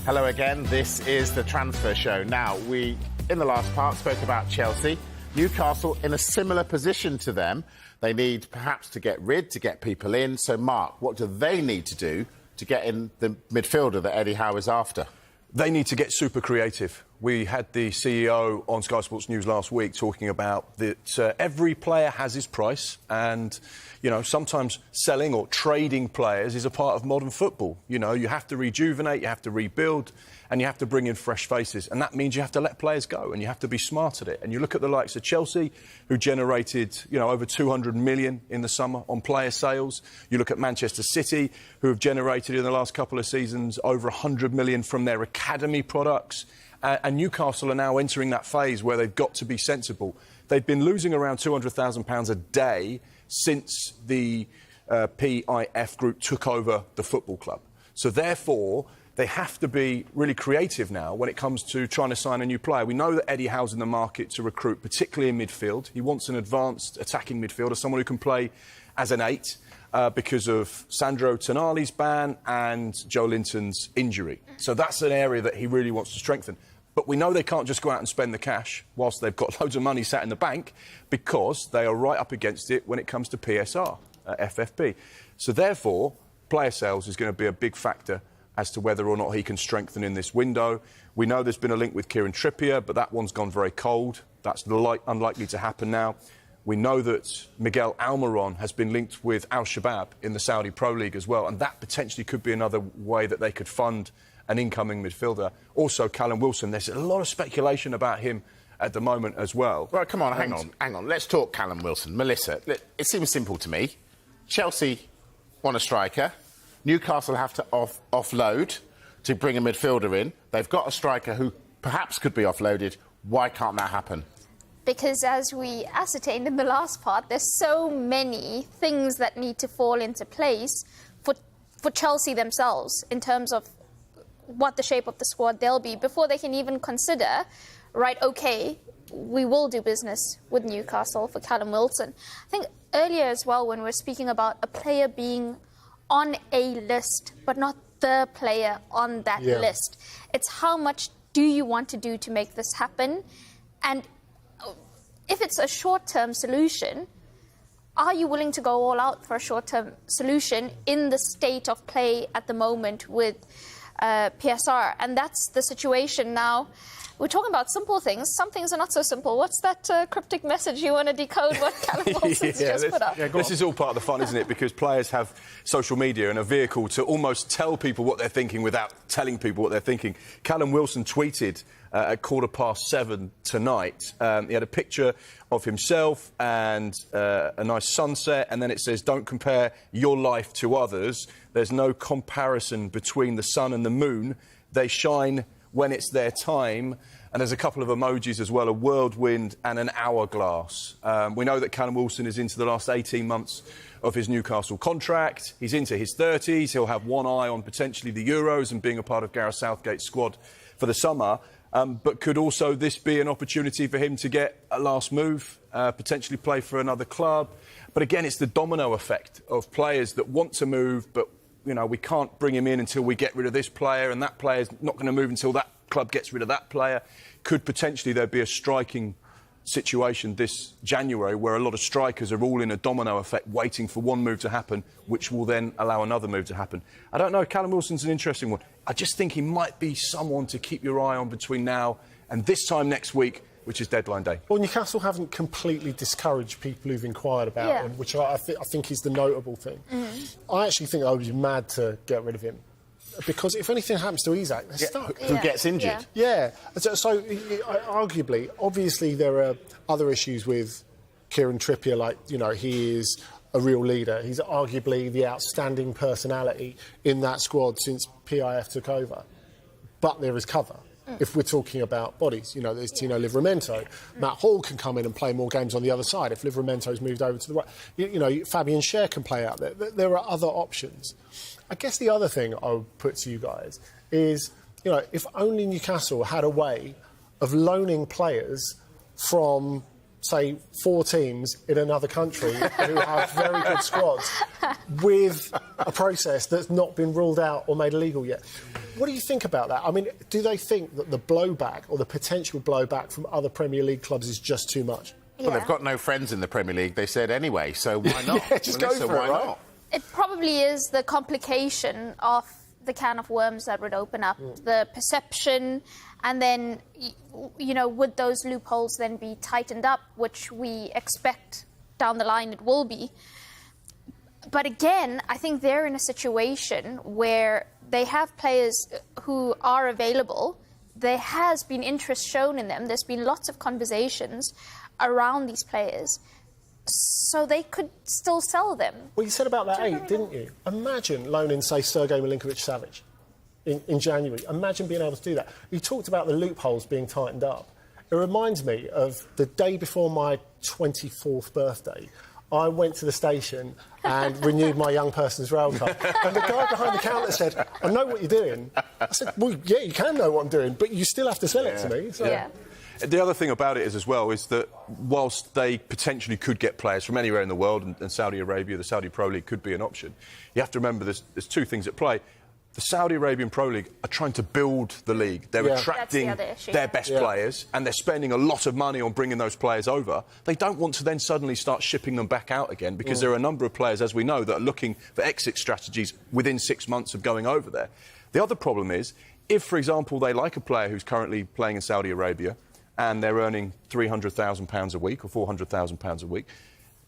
Hello again. This is the Transfer Show. Now, we, in the last part, spoke about Chelsea. Newcastle in a similar position to them. They need perhaps to get people in. So, Mark, what do they need to do to get in the midfielder that Eddie Howe is after? They need to get super creative. We had the CEO on Sky Sports News last week talking about that every player has his price, and, you know, sometimes selling or trading players is a part of modern football. You know, you have to rejuvenate, you have to rebuild, and you have to bring in fresh faces. And that means you have to let players go, and you have to be smart at it. And you look at the likes of Chelsea, who generated, you know, over 200 million in the summer on player sales. You look at Manchester City, who have generated in the last couple of seasons over 100 million from their academy products. And Newcastle are now entering that phase where they've got to be sensible. They've been losing around £200,000 a day since the PIF group took over the football club. So therefore, they have to be really creative now when it comes to trying to sign a new player. We know that Eddie Howe's in the market to recruit, particularly in midfield. He wants an advanced attacking midfielder, someone who can play as an 8 because of Sandro Tonali's ban and Joe Linton's injury. So that's an area that he really wants to strengthen. But we know they can't just go out and spend the cash whilst they've got loads of money sat in the bank, because they are right up against it when it comes to PSR, FFP. So therefore, player sales is going to be a big factor as to whether or not he can strengthen in this window. We know there's been a link with Kieran Trippier, but that one's gone very cold. That's unlikely to happen now. We know that Miguel Almiron has been linked with Al Shabab in the Saudi Pro League as well, and that potentially could be another way that they could fund an incoming midfielder. Also, Callum Wilson, there's a lot of speculation about him at the moment as well. Right, come on, hang on. Let's talk Callum Wilson. Melissa, it seems simple to me. Chelsea want a striker. Newcastle have to offload to bring a midfielder in. They've got a striker who perhaps could be offloaded. Why can't that happen? Because as we ascertained in the last part, there's so many things that need to fall into place for Chelsea themselves in terms of what the shape of the squad they'll be before they can even consider, right, OK, we will do business with Newcastle for Callum Wilson. I think earlier as well, when we're speaking about a player being on a list, but not the player on that list, it's how much do you want to do to make this happen? And if it's a short-term solution, are you willing to go all out for a short-term solution in the state of play at the moment with PSR? And that's the situation now. We're talking about simple things. Some things are not so simple. What's that cryptic message you want to decode what Callum Wilson's just put up? This is all part of the fun, isn't it? Because players have social media and a vehicle to almost tell people what they're thinking without telling people what they're thinking. Callum Wilson tweeted at 7:15 tonight. He had a picture of himself and a nice sunset, and then it says, "Don't compare your life to others. There's no comparison between the sun and the moon. They shine when it's their time." And there's a couple of emojis as well, a whirlwind and an hourglass. We know that Callum Wilson is into the last 18 months of his Newcastle contract. He's into his 30s. He'll have one eye on potentially the Euros and being a part of Gareth Southgate's squad for the summer. But could also this be an opportunity for him to get a last move, potentially play for another club? But again, it's the domino effect of players that want to move, but, you know, we can't bring him in until we get rid of this player, and that player's not going to move until that club gets rid of that player. Could potentially there be a striking situation this January where a lot of strikers are all in a domino effect waiting for one move to happen, which will then allow another move to happen? I don't know. Callum Wilson's an interesting one. I just think he might be someone to keep your eye on between now and this time next week, which is deadline day. Well, Newcastle haven't completely discouraged people who've inquired about him, which I think is the notable thing. I actually think I would be mad to get rid of him, because if anything happens to Isak, they're stuck. Who gets injured? So arguably, obviously, there are other issues with Kieran Trippier, like, you know, he is a real leader. He's arguably the outstanding personality in that squad since PIF took over. But there is cover. If we're talking about bodies, you know, there's Tino Livramento. Matt Hall can come in and play more games on the other side if Livramento's moved over to the right. You know, Fabian Schär can play out there. There are other options. I guess the other thing I would put to you guys is, you know, if only Newcastle had a way of loaning players from say, 4 teams in another country who have very good squads with a process that's not been ruled out or made illegal yet. What do you think about that? I mean, do they think that the blowback or the potential blowback from other Premier League clubs is just too much? Well, they've got no friends in the Premier League, they said anyway, so why not? Yeah, just Melissa, go for why it, right? not? It probably is the complication of the can of worms that would open up, the perception, and then, you know, would those loopholes then be tightened up, which we expect down the line it will be. But again, I think they're in a situation where they have players who are available. There has been interest shown in them. There's been lots of conversations around these players. So they could still sell them. Well, you said about that 8, didn't you? Imagine loaning, say, Sergej Milinkovic-Savic in January. Imagine being able to do that. You talked about the loopholes being tightened up. It reminds me of the day before my 24th birthday. I went to the station and renewed my young person's rail card. And the guy behind the counter said, I know what you're doing. I said, well, yeah, you can know what I'm doing, but you still have to sell it to me. So. Yeah. The other thing about it is, as well, is that whilst they potentially could get players from anywhere in the world, and Saudi Arabia, the Saudi Pro League could be an option, you have to remember there's 2 things at play. The Saudi Arabian Pro League are trying to build the league. They're attracting their best players, and they're spending a lot of money on bringing those players over. They don't want to then suddenly start shipping them back out again, because there are a number of players, as we know, that are looking for exit strategies within 6 months of going over there. The other problem is, if, for example, they like a player who's currently playing in Saudi Arabia, and they're earning £300,000 a week or £400,000 a week,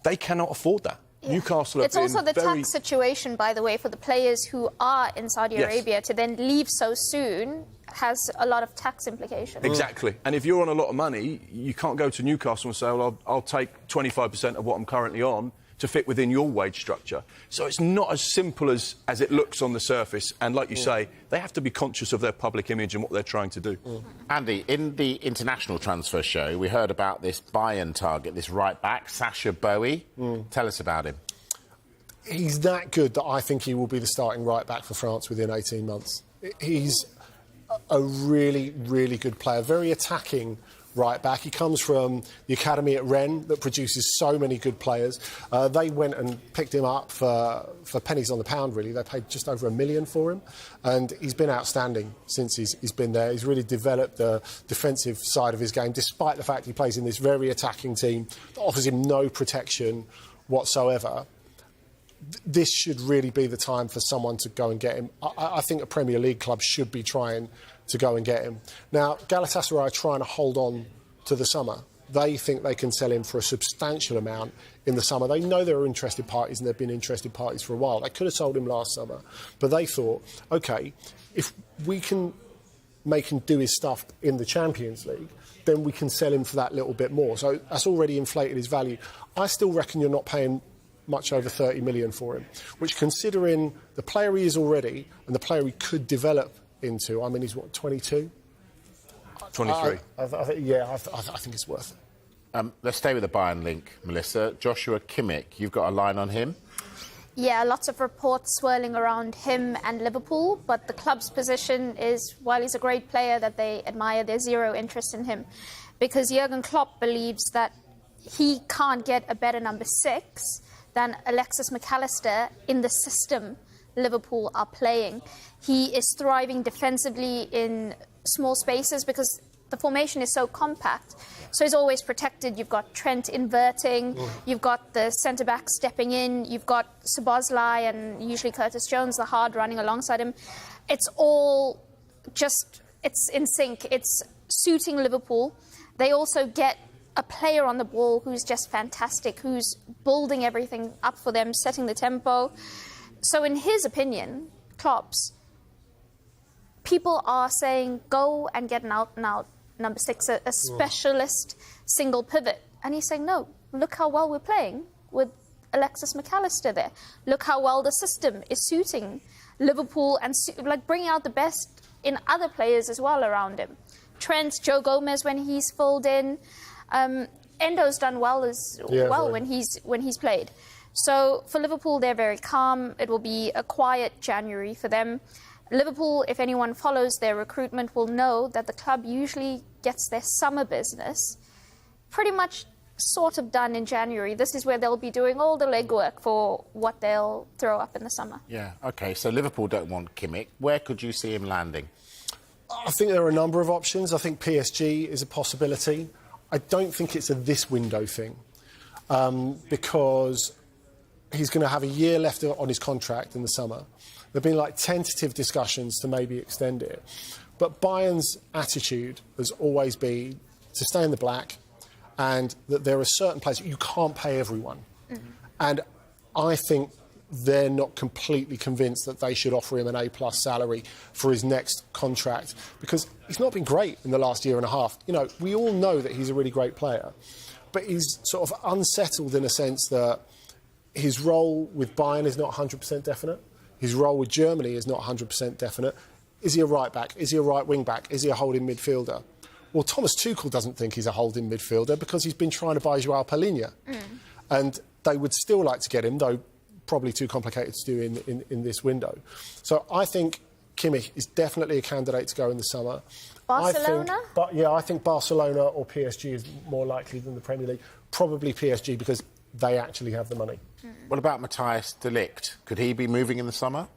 they cannot afford that. Yeah. Newcastle have It's also the tax situation, by the way, for the players who are in Saudi Arabia to then leave so soon has a lot of tax implications. Exactly. And if you're on a lot of money, you can't go to Newcastle and say, well, I'll take 25% of what I'm currently on to fit within your wage structure. So it's not as simple as it looks on the surface. And like you say, they have to be conscious of their public image and what they're trying to do. Andy, in the international transfer show, we heard about this Bayern target, this right-back, Sacha Boey. Tell us about him. He's that good that I think he will be the starting right-back for France within 18 months. He's a really, really good player, very attacking right-back. He comes from the academy at Rennes that produces so many good players. They went and picked him up for pennies on the pound, really. They paid just over $1 million for him. And he's been outstanding since he's been there. He's really developed the defensive side of his game, despite the fact he plays in this very attacking team that offers him no protection whatsoever. This should really be the time for someone to go and get him. I think a Premier League club should be trying to go and get him. Now, Galatasaray are trying to hold on to the summer. They think they can sell him for a substantial amount in the summer. They know there are interested parties, and there have been interested parties for a while. They could have sold him last summer, but they thought, OK, if we can make him do his stuff in the Champions League, then we can sell him for that little bit more. So that's already inflated his value. I still reckon you're not paying much over 30 million for him, which, considering the player he is already and the player he could develop into, I mean, he's what, 22? 23. I think it's worth it. Let's stay with the Bayern link, Melissa. Joshua Kimmich, you've got a line on him? Yeah, lots of reports swirling around him and Liverpool, but the club's position is, while he's a great player that they admire, there's zero interest in him, because Jurgen Klopp believes that he can't get a better number 6 than Alexis McAllister in the system Liverpool are playing. He is thriving defensively in small spaces because the formation is so compact. So he's always protected. You've got Trent inverting, you've got the centre-back stepping in, you've got Szoboszlai and usually Curtis Jones, the hard, running alongside him. It's all just, it's in sync. It's suiting Liverpool. They also get a player on the ball who's just fantastic, who's building everything up for them, setting the tempo. So in his opinion, Klopp's, people are saying, go and get an out-and-out number 6, a specialist single pivot. And he's saying, no, look how well we're playing with Alexis McAllister there. Look how well the system is suiting Liverpool and bringing out the best in other players as well around him. Trent, Joe Gomez when he's filled in. Endo's done well when he's played. So for Liverpool, they're very calm. It will be a quiet January for them. Liverpool, if anyone follows their recruitment, will know that the club usually gets their summer business pretty much sort of done in January. This is where they'll be doing all the legwork for what they'll throw up in the summer. Yeah, OK, so Liverpool don't want Kimmich. Where could you see him landing? I think there are a number of options. I think PSG is a possibility. I don't think it's a this window thing because he's going to have a year left on his contract in the summer. There have been like tentative discussions to maybe extend it. But Bayern's attitude has always been to stay in the black and that there are certain places you can't pay everyone. And I think they're not completely convinced that they should offer him an A-plus salary for his next contract because he's not been great in the last year and a half. You know, we all know that he's a really great player, but he's sort of unsettled in a sense that his role with Bayern is not 100% definite. His role with Germany is not 100% definite. Is he a right back? Is he a right wing back? Is he a holding midfielder? Well, Thomas Tuchel doesn't think he's a holding midfielder because he's been trying to buy Joao Palhinha. And they would still like to get him, though probably too complicated to do in this window. So I think Kimmich is definitely a candidate to go in the summer. Barcelona? I think Barcelona or PSG is more likely than the Premier League. Probably PSG because they actually have the money. What about Matthias de Ligt? Could he be moving in the summer?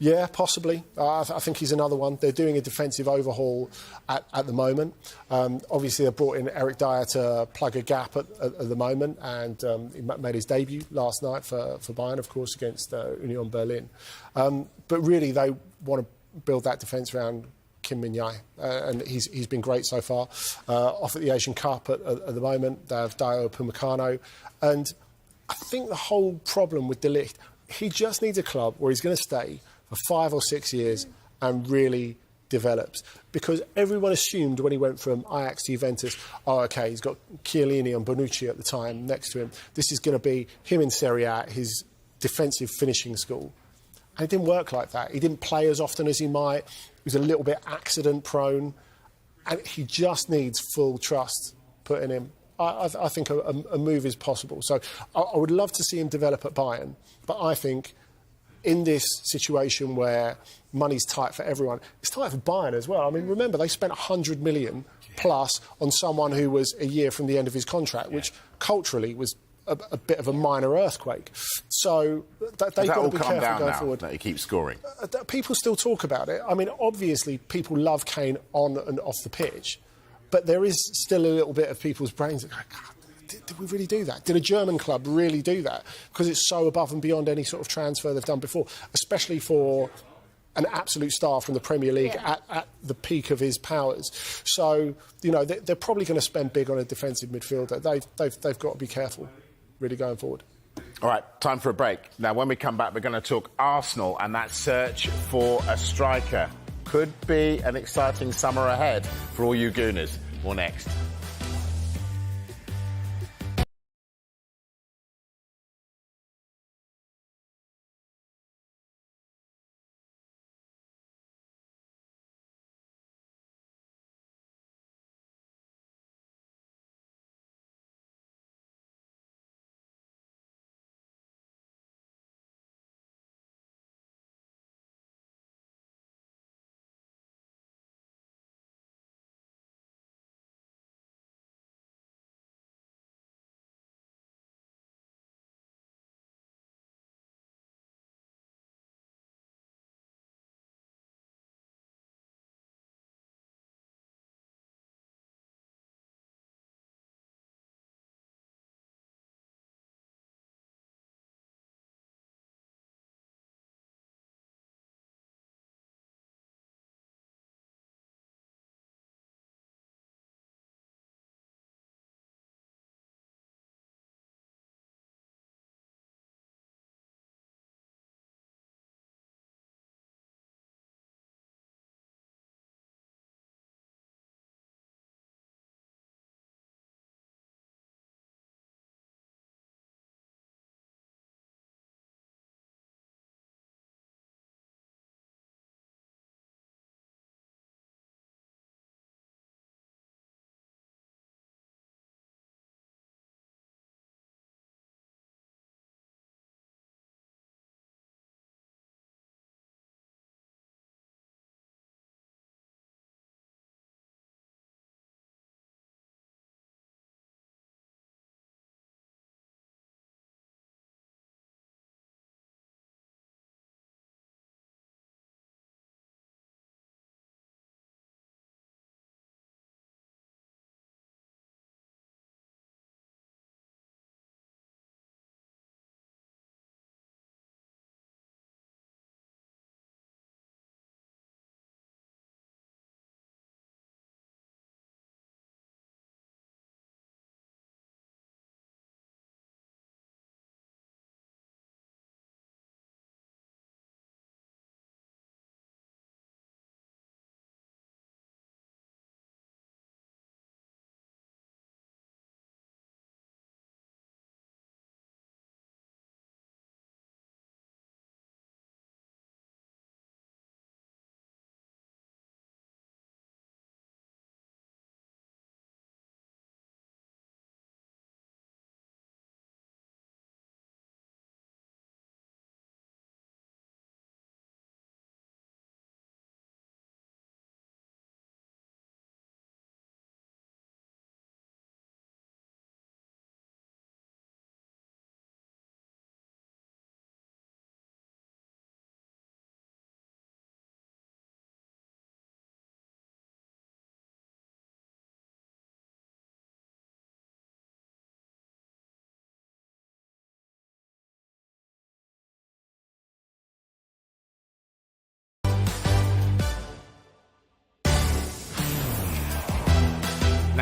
Yeah, possibly. I think he's another one. They're doing a defensive overhaul at the moment. Obviously, they brought in Eric Dyer to plug a gap at the moment, and he made his debut last night for Bayern, of course, against Union Berlin. But really, they want to build that defence around Kim Min-jae, and he's been great so far. Off at the Asian Cup at the moment, they have Dio Upamecano, and I think the whole problem with de Ligt, he just needs a club where he's going to stay for 5 or 6 years and really develops. Because everyone assumed when he went from Ajax to Juventus, oh, OK, he's got Chiellini and Bonucci at the time next to him. This is going to be him in Serie A, his defensive finishing school. And it didn't work like that. He didn't play as often as he might. He was a little bit accident-prone. And he just needs full trust put in him. I think a move is possible. So I would love to see him develop at Bayern. But I think in this situation where money's tight for everyone, it's tight for Bayern as well. I mean, remember, they spent 100 million plus on someone who was a year from the end of his contract, which culturally was a bit of a minor earthquake. So they've got to be careful going forward. That he keeps scoring? People still talk about it. I mean, obviously, people love Kane on and off the pitch, but there is still a little bit of people's brains that go, God, did we really do that? Did a German club really do that? Because it's so above and beyond any sort of transfer they've done before, especially for an absolute star from the Premier League at the peak of his powers. So, you know, they're probably going to spend big on a defensive midfielder. They've got to be careful, really, going forward. All right, time for a break. Now, when we come back, we're going to talk Arsenal and that search for a striker. Could be an exciting summer ahead for all you Gooners. More next.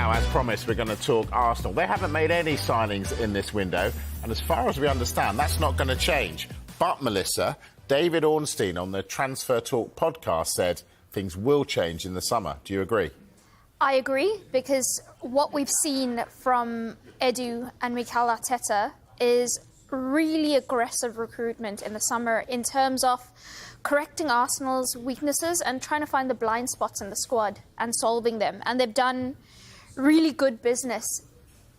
Now, as promised, we're going to talk Arsenal. They haven't made any signings in this window, and as far as we understand, that's not going to change. But, Melissa, David Ornstein on the Transfer Talk podcast said things will change in the summer. Do you agree? I agree, because what we've seen from Edu and Mikel Arteta is really aggressive recruitment in the summer in terms of correcting Arsenal's weaknesses and trying to find the blind spots in the squad and solving them. And they've done really good business.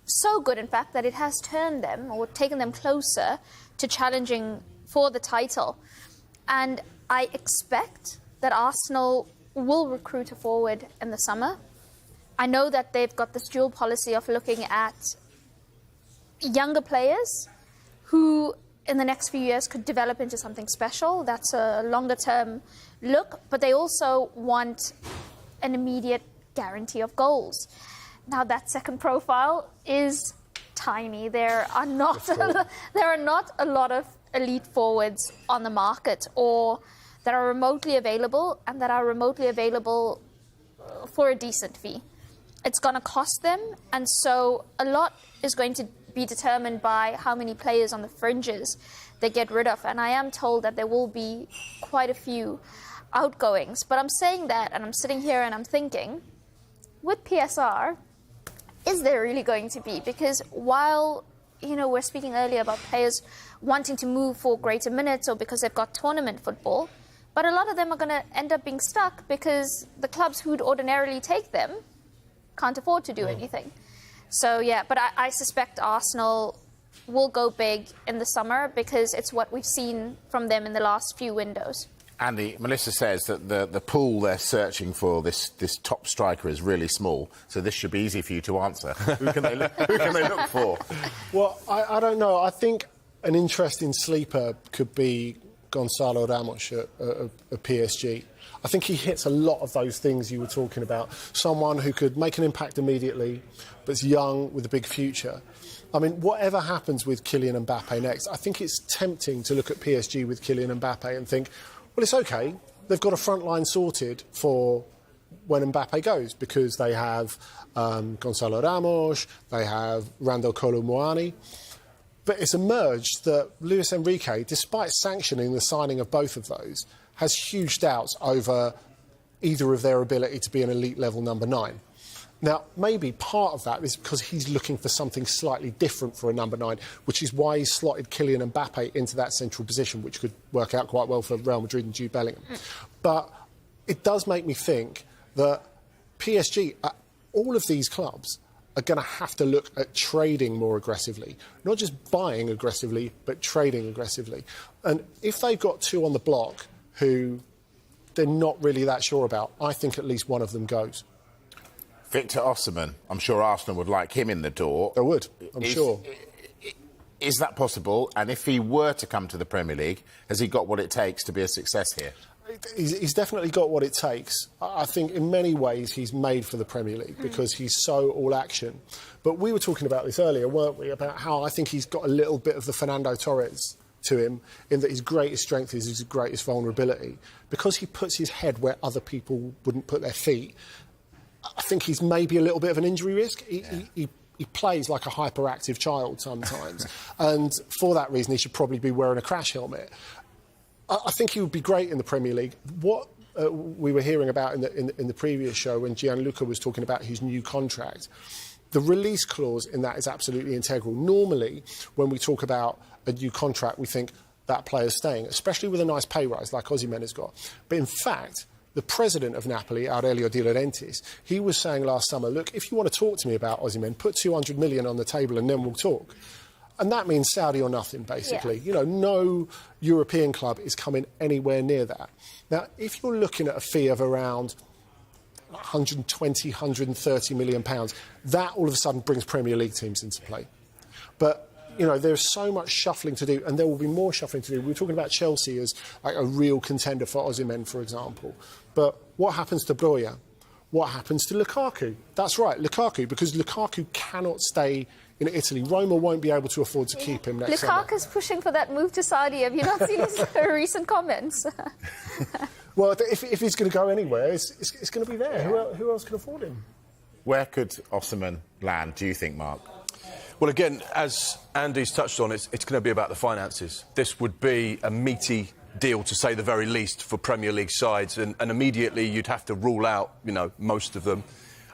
So good, in fact, that it has turned them or taken them closer to challenging for the title. And I expect that Arsenal will recruit a forward in the summer. I know that they've got this dual policy of looking at younger players who in the next few years could develop into something special. That's a longer term look, but they also want an immediate guarantee of goals. Now that second profile is tiny. There are not a lot of elite forwards on the market or that are remotely available and that are remotely available for a decent fee. It's going to cost them, and so a lot is going to be determined by how many players on the fringes they get rid of. And I am told that there will be quite a few outgoings. But I'm saying that, and I'm sitting here and I'm thinking, with PSR, is there really going to be? Because while, we're speaking earlier about players wanting to move for greater minutes or because they've got tournament football, but a lot of them are going to end up being stuck because the clubs who'd ordinarily take them can't afford to do anything. So, yeah, but I suspect Arsenal will go big in the summer because it's what we've seen from them in the last few windows. Andy, Melissa says that the pool they're searching for, this top striker, is really small, so this should be easy for you to answer. Who can they look for? Well, I don't know. I think an interesting sleeper could be Gonzalo Ramos at PSG. I think he hits a lot of those things you were talking about. Someone who could make an impact immediately, but's young with a big future. I mean, whatever happens with Kylian Mbappe next, I think it's tempting to look at PSG with Kylian Mbappe and think, well, it's OK. They've got a front line sorted for when Mbappe goes because they have Gonzalo Ramos, they have Randal Kolo Muani. But it's emerged that Luis Enrique, despite sanctioning the signing of both of those, has huge doubts over either of their ability to be an elite level number 9. Now, maybe part of that is because he's looking for something slightly different for a number 9, which is why he's slotted Kylian Mbappe into that central position, which could work out quite well for Real Madrid and Jude Bellingham. But it does make me think that PSG, all of these clubs, are going to have to look at trading more aggressively. Not just buying aggressively, but trading aggressively. And if they've got two on the block who they're not really that sure about, I think at least one of them goes. Victor Osimhen, I'm sure Arsenal would like him in the door. They would, I'm sure. Is that possible? And if he were to come to the Premier League, has he got what it takes to be a success here? He's definitely got what it takes. I think in many ways he's made for the Premier League because he's so all action. But we were talking about this earlier, weren't we, about how I think he's got a little bit of the Fernando Torres to him in that his greatest strength is his greatest vulnerability. Because he puts his head where other people wouldn't put their feet, I think he's maybe a little bit of an injury risk. He plays like a hyperactive child sometimes. And for that reason, he should probably be wearing a crash helmet. I think he would be great in the Premier League. What we were hearing about in the previous show when Gianluca was talking about his new contract, the release clause in that is absolutely integral. Normally, when we talk about a new contract, we think that player's staying, especially with a nice pay rise like Osimhen has got. But in fact, the president of Napoli, Aurelio De Laurentiis, he was saying last summer, look, if you want to talk to me about Osimhen, put 200 million on the table and then we'll talk. And that means Saudi or nothing, basically. Yeah. No European club is coming anywhere near that. Now, if you're looking at a fee of around 120, 130 million pounds, that all of a sudden brings Premier League teams into play. But, there's so much shuffling to do, and there will be more shuffling to do. We were talking about Chelsea as like a real contender for Osimhen, for example. But what happens to Broja? What happens to Lukaku? That's right, Lukaku, because Lukaku cannot stay in Italy. Roma won't be able to afford to keep him next summer. Lukaku's pushing for that move to Saudi. Have you not seen his recent comments? Well, if he's going to go anywhere, it's going to be there. Who else can afford him? Where could Osimhen land, do you think, Mark? Well, again, as Andy's touched on, it's going to be about the finances. This would be a meaty deal, to say the very least, for Premier League sides, and immediately you'd have to rule out, most of them.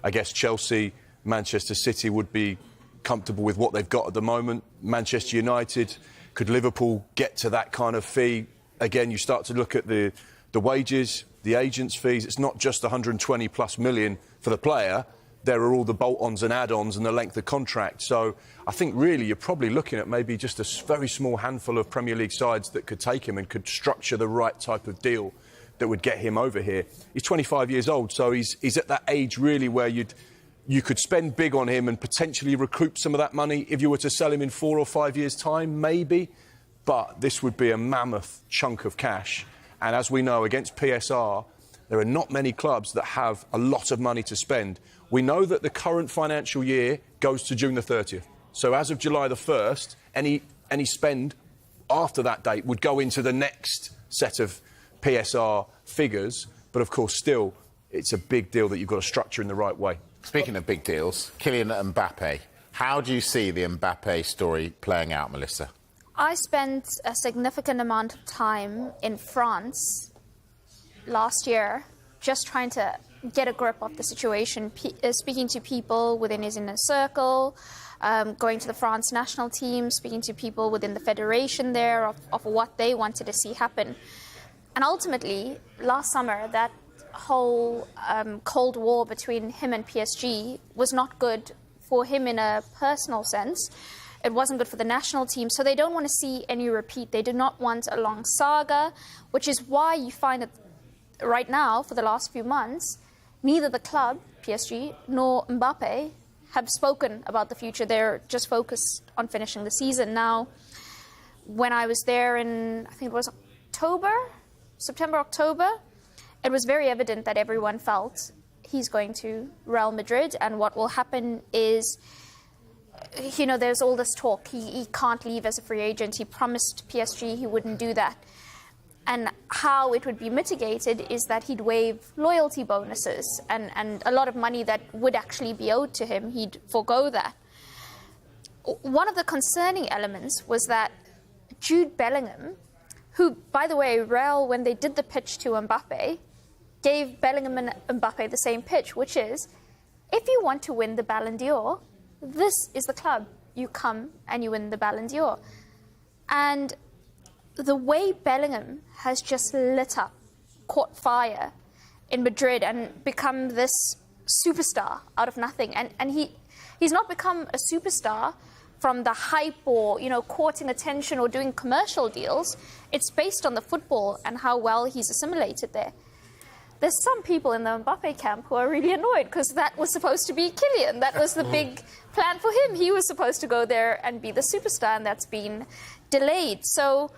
I guess Chelsea, Manchester City would be comfortable with what they've got at the moment. Manchester United, could Liverpool get to that kind of fee? Again, you start to look at the wages, the agents' fees. It's not just 120 plus million for the player. There are all the bolt-ons and add-ons and the length of contract. So I think really you're probably looking at maybe just a very small handful of Premier League sides that could take him and could structure the right type of deal that would get him over here. He's 25 years old, so he's at that age really where you could spend big on him and potentially recoup some of that money if you were to sell him in 4 or 5 years' time, maybe. But this would be a mammoth chunk of cash. And as we know, against PSR, there are not many clubs that have a lot of money to spend. We know that the current financial year goes to June the 30th. So as of July the 1st, any spend after that date would go into the next set of PSR figures. But of course, still, it's a big deal that you've got to structure in the right way. Speaking of big deals, Kylian Mbappe. How do you see the Mbappe story playing out, Melissa? I spent a significant amount of time in France last year just trying to get a grip of the situation, speaking to people within his inner circle, going to the France national team, speaking to people within the federation there of what they wanted to see happen. And ultimately, last summer, that whole Cold War between him and PSG was not good for him in a personal sense. It wasn't good for the national team, so they don't want to see any repeat. They do not want a long saga, which is why you find that right now, for the last few months, neither the club, PSG, nor Mbappe have spoken about the future. They're just focused on finishing the season. Now, when I was there in, I think it was September, October, it was very evident that everyone felt he's going to Real Madrid, and what will happen is, there's all this talk. He can't leave as a free agent. He promised PSG he wouldn't do that. And how it would be mitigated is that he'd waive loyalty bonuses and a lot of money that would actually be owed to him. He'd forego that. One of the concerning elements was that Jude Bellingham, who, by the way, Real, when they did the pitch to Mbappe, gave Bellingham and Mbappe the same pitch, which is, if you want to win the Ballon d'Or, this is the club. You come and you win the Ballon d'Or. And the way Bellingham has just lit up, caught fire in Madrid and become this superstar out of nothing. And he's not become a superstar from the hype or, courting attention or doing commercial deals. It's based on the football and how well he's assimilated there. There's some people in the Mbappe camp who are really annoyed because that was supposed to be Kylian. That was the big plan for him. He was supposed to go there and be the superstar, and that's been delayed. So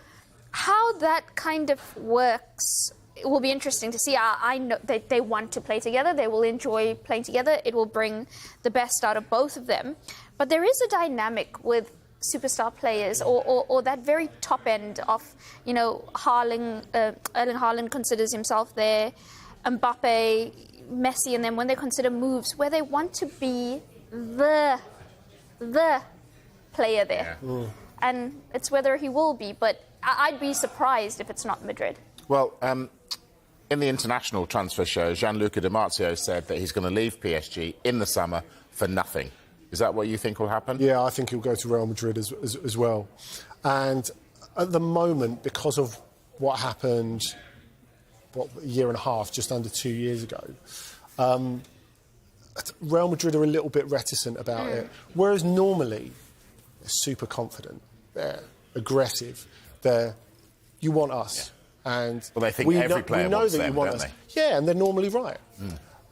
how that kind of works, it will be interesting to see. I know they want to play together. They will enjoy playing together. It will bring the best out of both of them. But there is a dynamic with superstar players or that very top end of, Erling Haaland considers himself there, Mbappe, Messi, and then when they consider moves where they want to be the player there. Yeah. And it's whether he will be, but I'd be surprised if it's not Madrid. Well, in the international transfer show, Gianluca Di Marzio said that he's going to leave PSG in the summer for nothing. Is that what you think will happen? Yeah, I think he'll go to Real Madrid as well. And at the moment, because of what happened, a year and a half, just under 2 years ago, Real Madrid are a little bit reticent about it. Whereas normally, they're super confident, they're aggressive, you want us. Yeah. And well, they think every player wants them, don't they? Yeah, and they're normally right.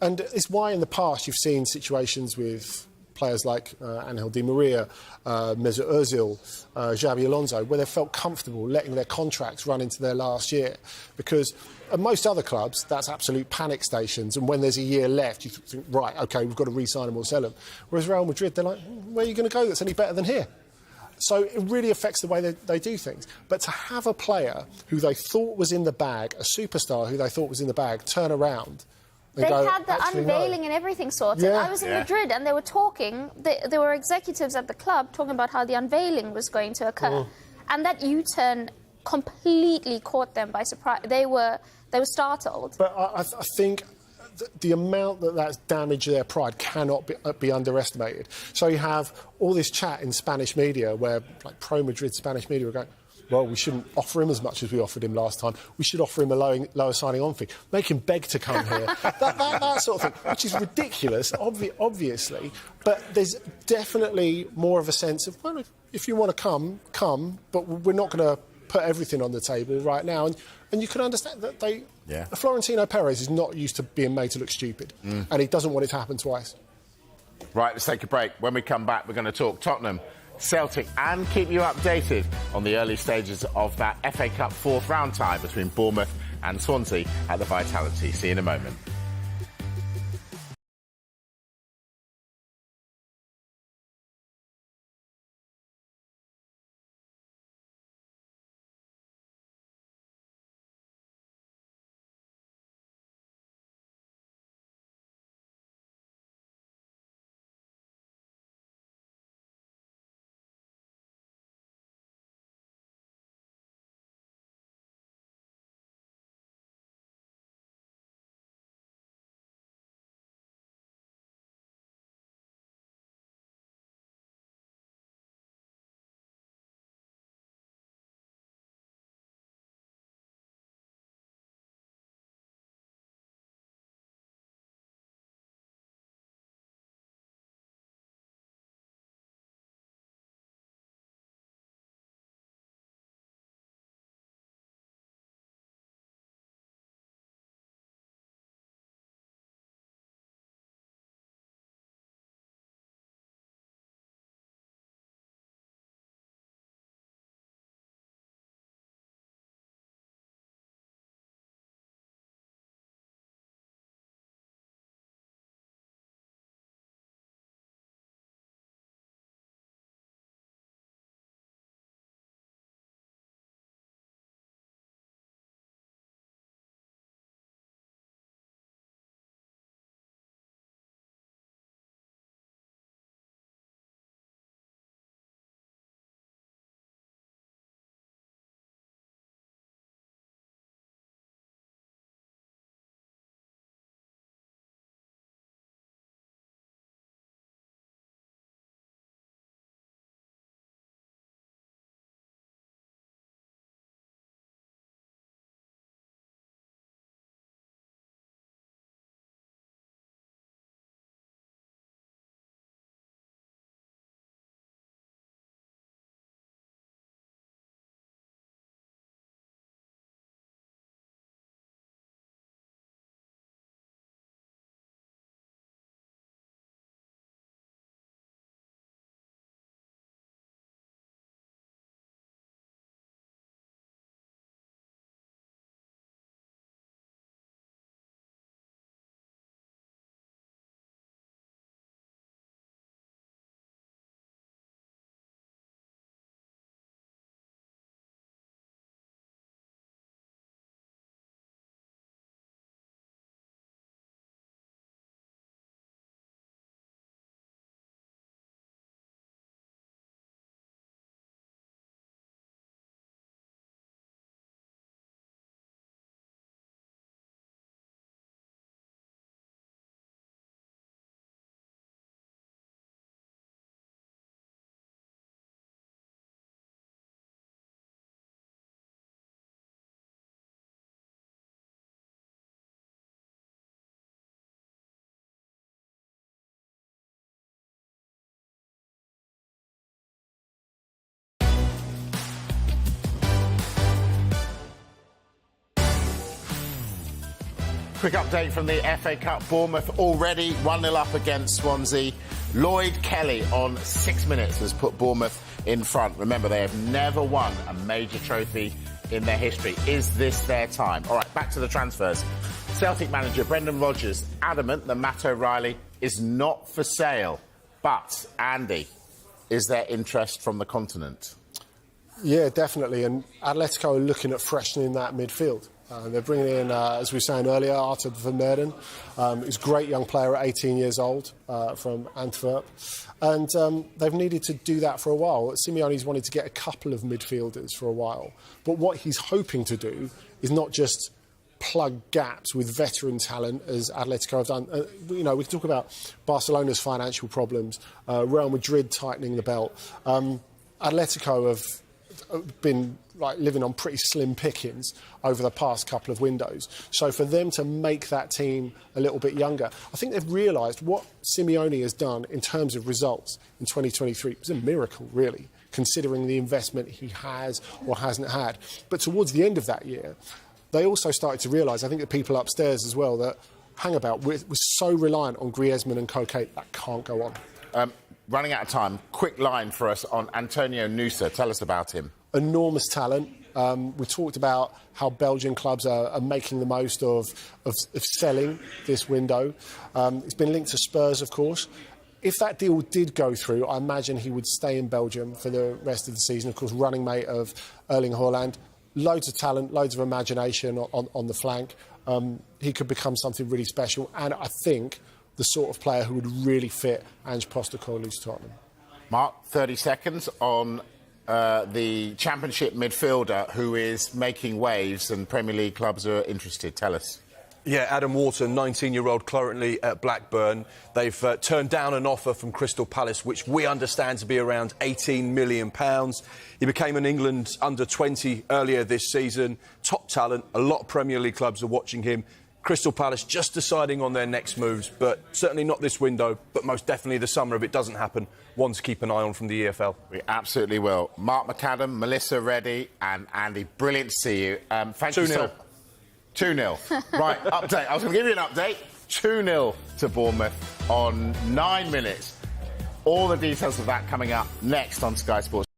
And it's why in the past you've seen situations with players like Angel Di Maria, Mesut Ozil, Xabi Alonso, where they felt comfortable letting their contracts run into their last year. Because at most other clubs, that's absolute panic stations. And when there's a year left, you think, right, OK, we've got to re-sign them or sell them. Whereas Real Madrid, they're like, where are you going to go that's any better than here? So it really affects the way they do things. But to have a player who they thought was in the bag, a superstar who they thought was in the bag, turn around They had the unveiling and everything sorted. Yeah. I was in Madrid and they were talking, there were executives at the club talking about how the unveiling was going to occur. And that U-turn completely caught them by surprise. They were startled. But I think the amount that's damaged their pride cannot be underestimated. So you have all this chat in Spanish media where, like, pro-Madrid Spanish media are going, well, we shouldn't offer him as much as we offered him last time. We should offer him a lower signing-on fee. Make him beg to come here. that sort of thing, which is ridiculous, obviously. But there's definitely more of a sense of, well, if you want to come, but we're not going to put everything on the table right now. And you can understand that Florentino Perez is not used to being made to look stupid, and he doesn't want it to happen twice. Right, let's take a break. When we come back, we're going to talk Tottenham, Celtic, and keep you updated on the early stages of that FA Cup fourth round tie between Bournemouth and Swansea at the Vitality. See you in a moment. Quick update from the FA Cup. Bournemouth already 1-0 up against Swansea. Lloyd Kelly on 6 minutes has put Bournemouth in front. Remember, they have never won a major trophy in their history. Is this their time? All right, back to the transfers. Celtic manager Brendan Rodgers adamant that Matt O'Reilly is not for sale. But, Andy, is there interest from the continent? Yeah, definitely. And Atletico are looking at freshening that midfield. They're bringing in, as we were saying earlier, Arthur Vermeerden. He's a great young player at 18 years old from Antwerp. And they've needed to do that for a while. Simeone's wanted to get a couple of midfielders for a while. But what he's hoping to do is not just plug gaps with veteran talent, as Atletico have done. We can talk about Barcelona's financial problems, Real Madrid tightening the belt. Atletico have been living on pretty slim pickings over the past couple of windows. So for them to make that team a little bit younger, I think they've realised what Simeone has done in terms of results in 2023. It was a miracle, really, considering the investment he has or hasn't had. But towards the end of that year, they also started to realise, I think the people upstairs as well, that, hang about, we're so reliant on Griezmann and Koke, that can't go on. Running out of time, quick line for us on Antonio Nusa. Tell us about him. Enormous talent. We talked about how Belgian clubs are making the most of selling this window. It's been linked to Spurs, of course. If that deal did go through, I imagine he would stay in Belgium for the rest of the season. Of course, running mate of Erling Haaland. Loads of talent, loads of imagination on the flank. He could become something really special. And I think the sort of player who would really fit Ange Postecoglou's Tottenham. Mark, 30 seconds on the Championship midfielder who is making waves and Premier League clubs are interested. Tell us. Yeah, Adam Wharton, 19-year-old, currently at Blackburn. They've turned down an offer from Crystal Palace, which we understand to be around £18 million. He became an England under-20 earlier this season. Top talent. A lot of Premier League clubs are watching him. Crystal Palace just deciding on their next moves, but certainly not this window, but most definitely the summer if it doesn't happen. One to keep an eye on from the EFL. We absolutely will. Mark McAdam, Melissa Reddy and Andy, brilliant to see you. Thank you so 2-0. Right, update. I was going to give you an update. 2-0 to Bournemouth on 9 minutes. All the details of that coming up next on Sky Sports.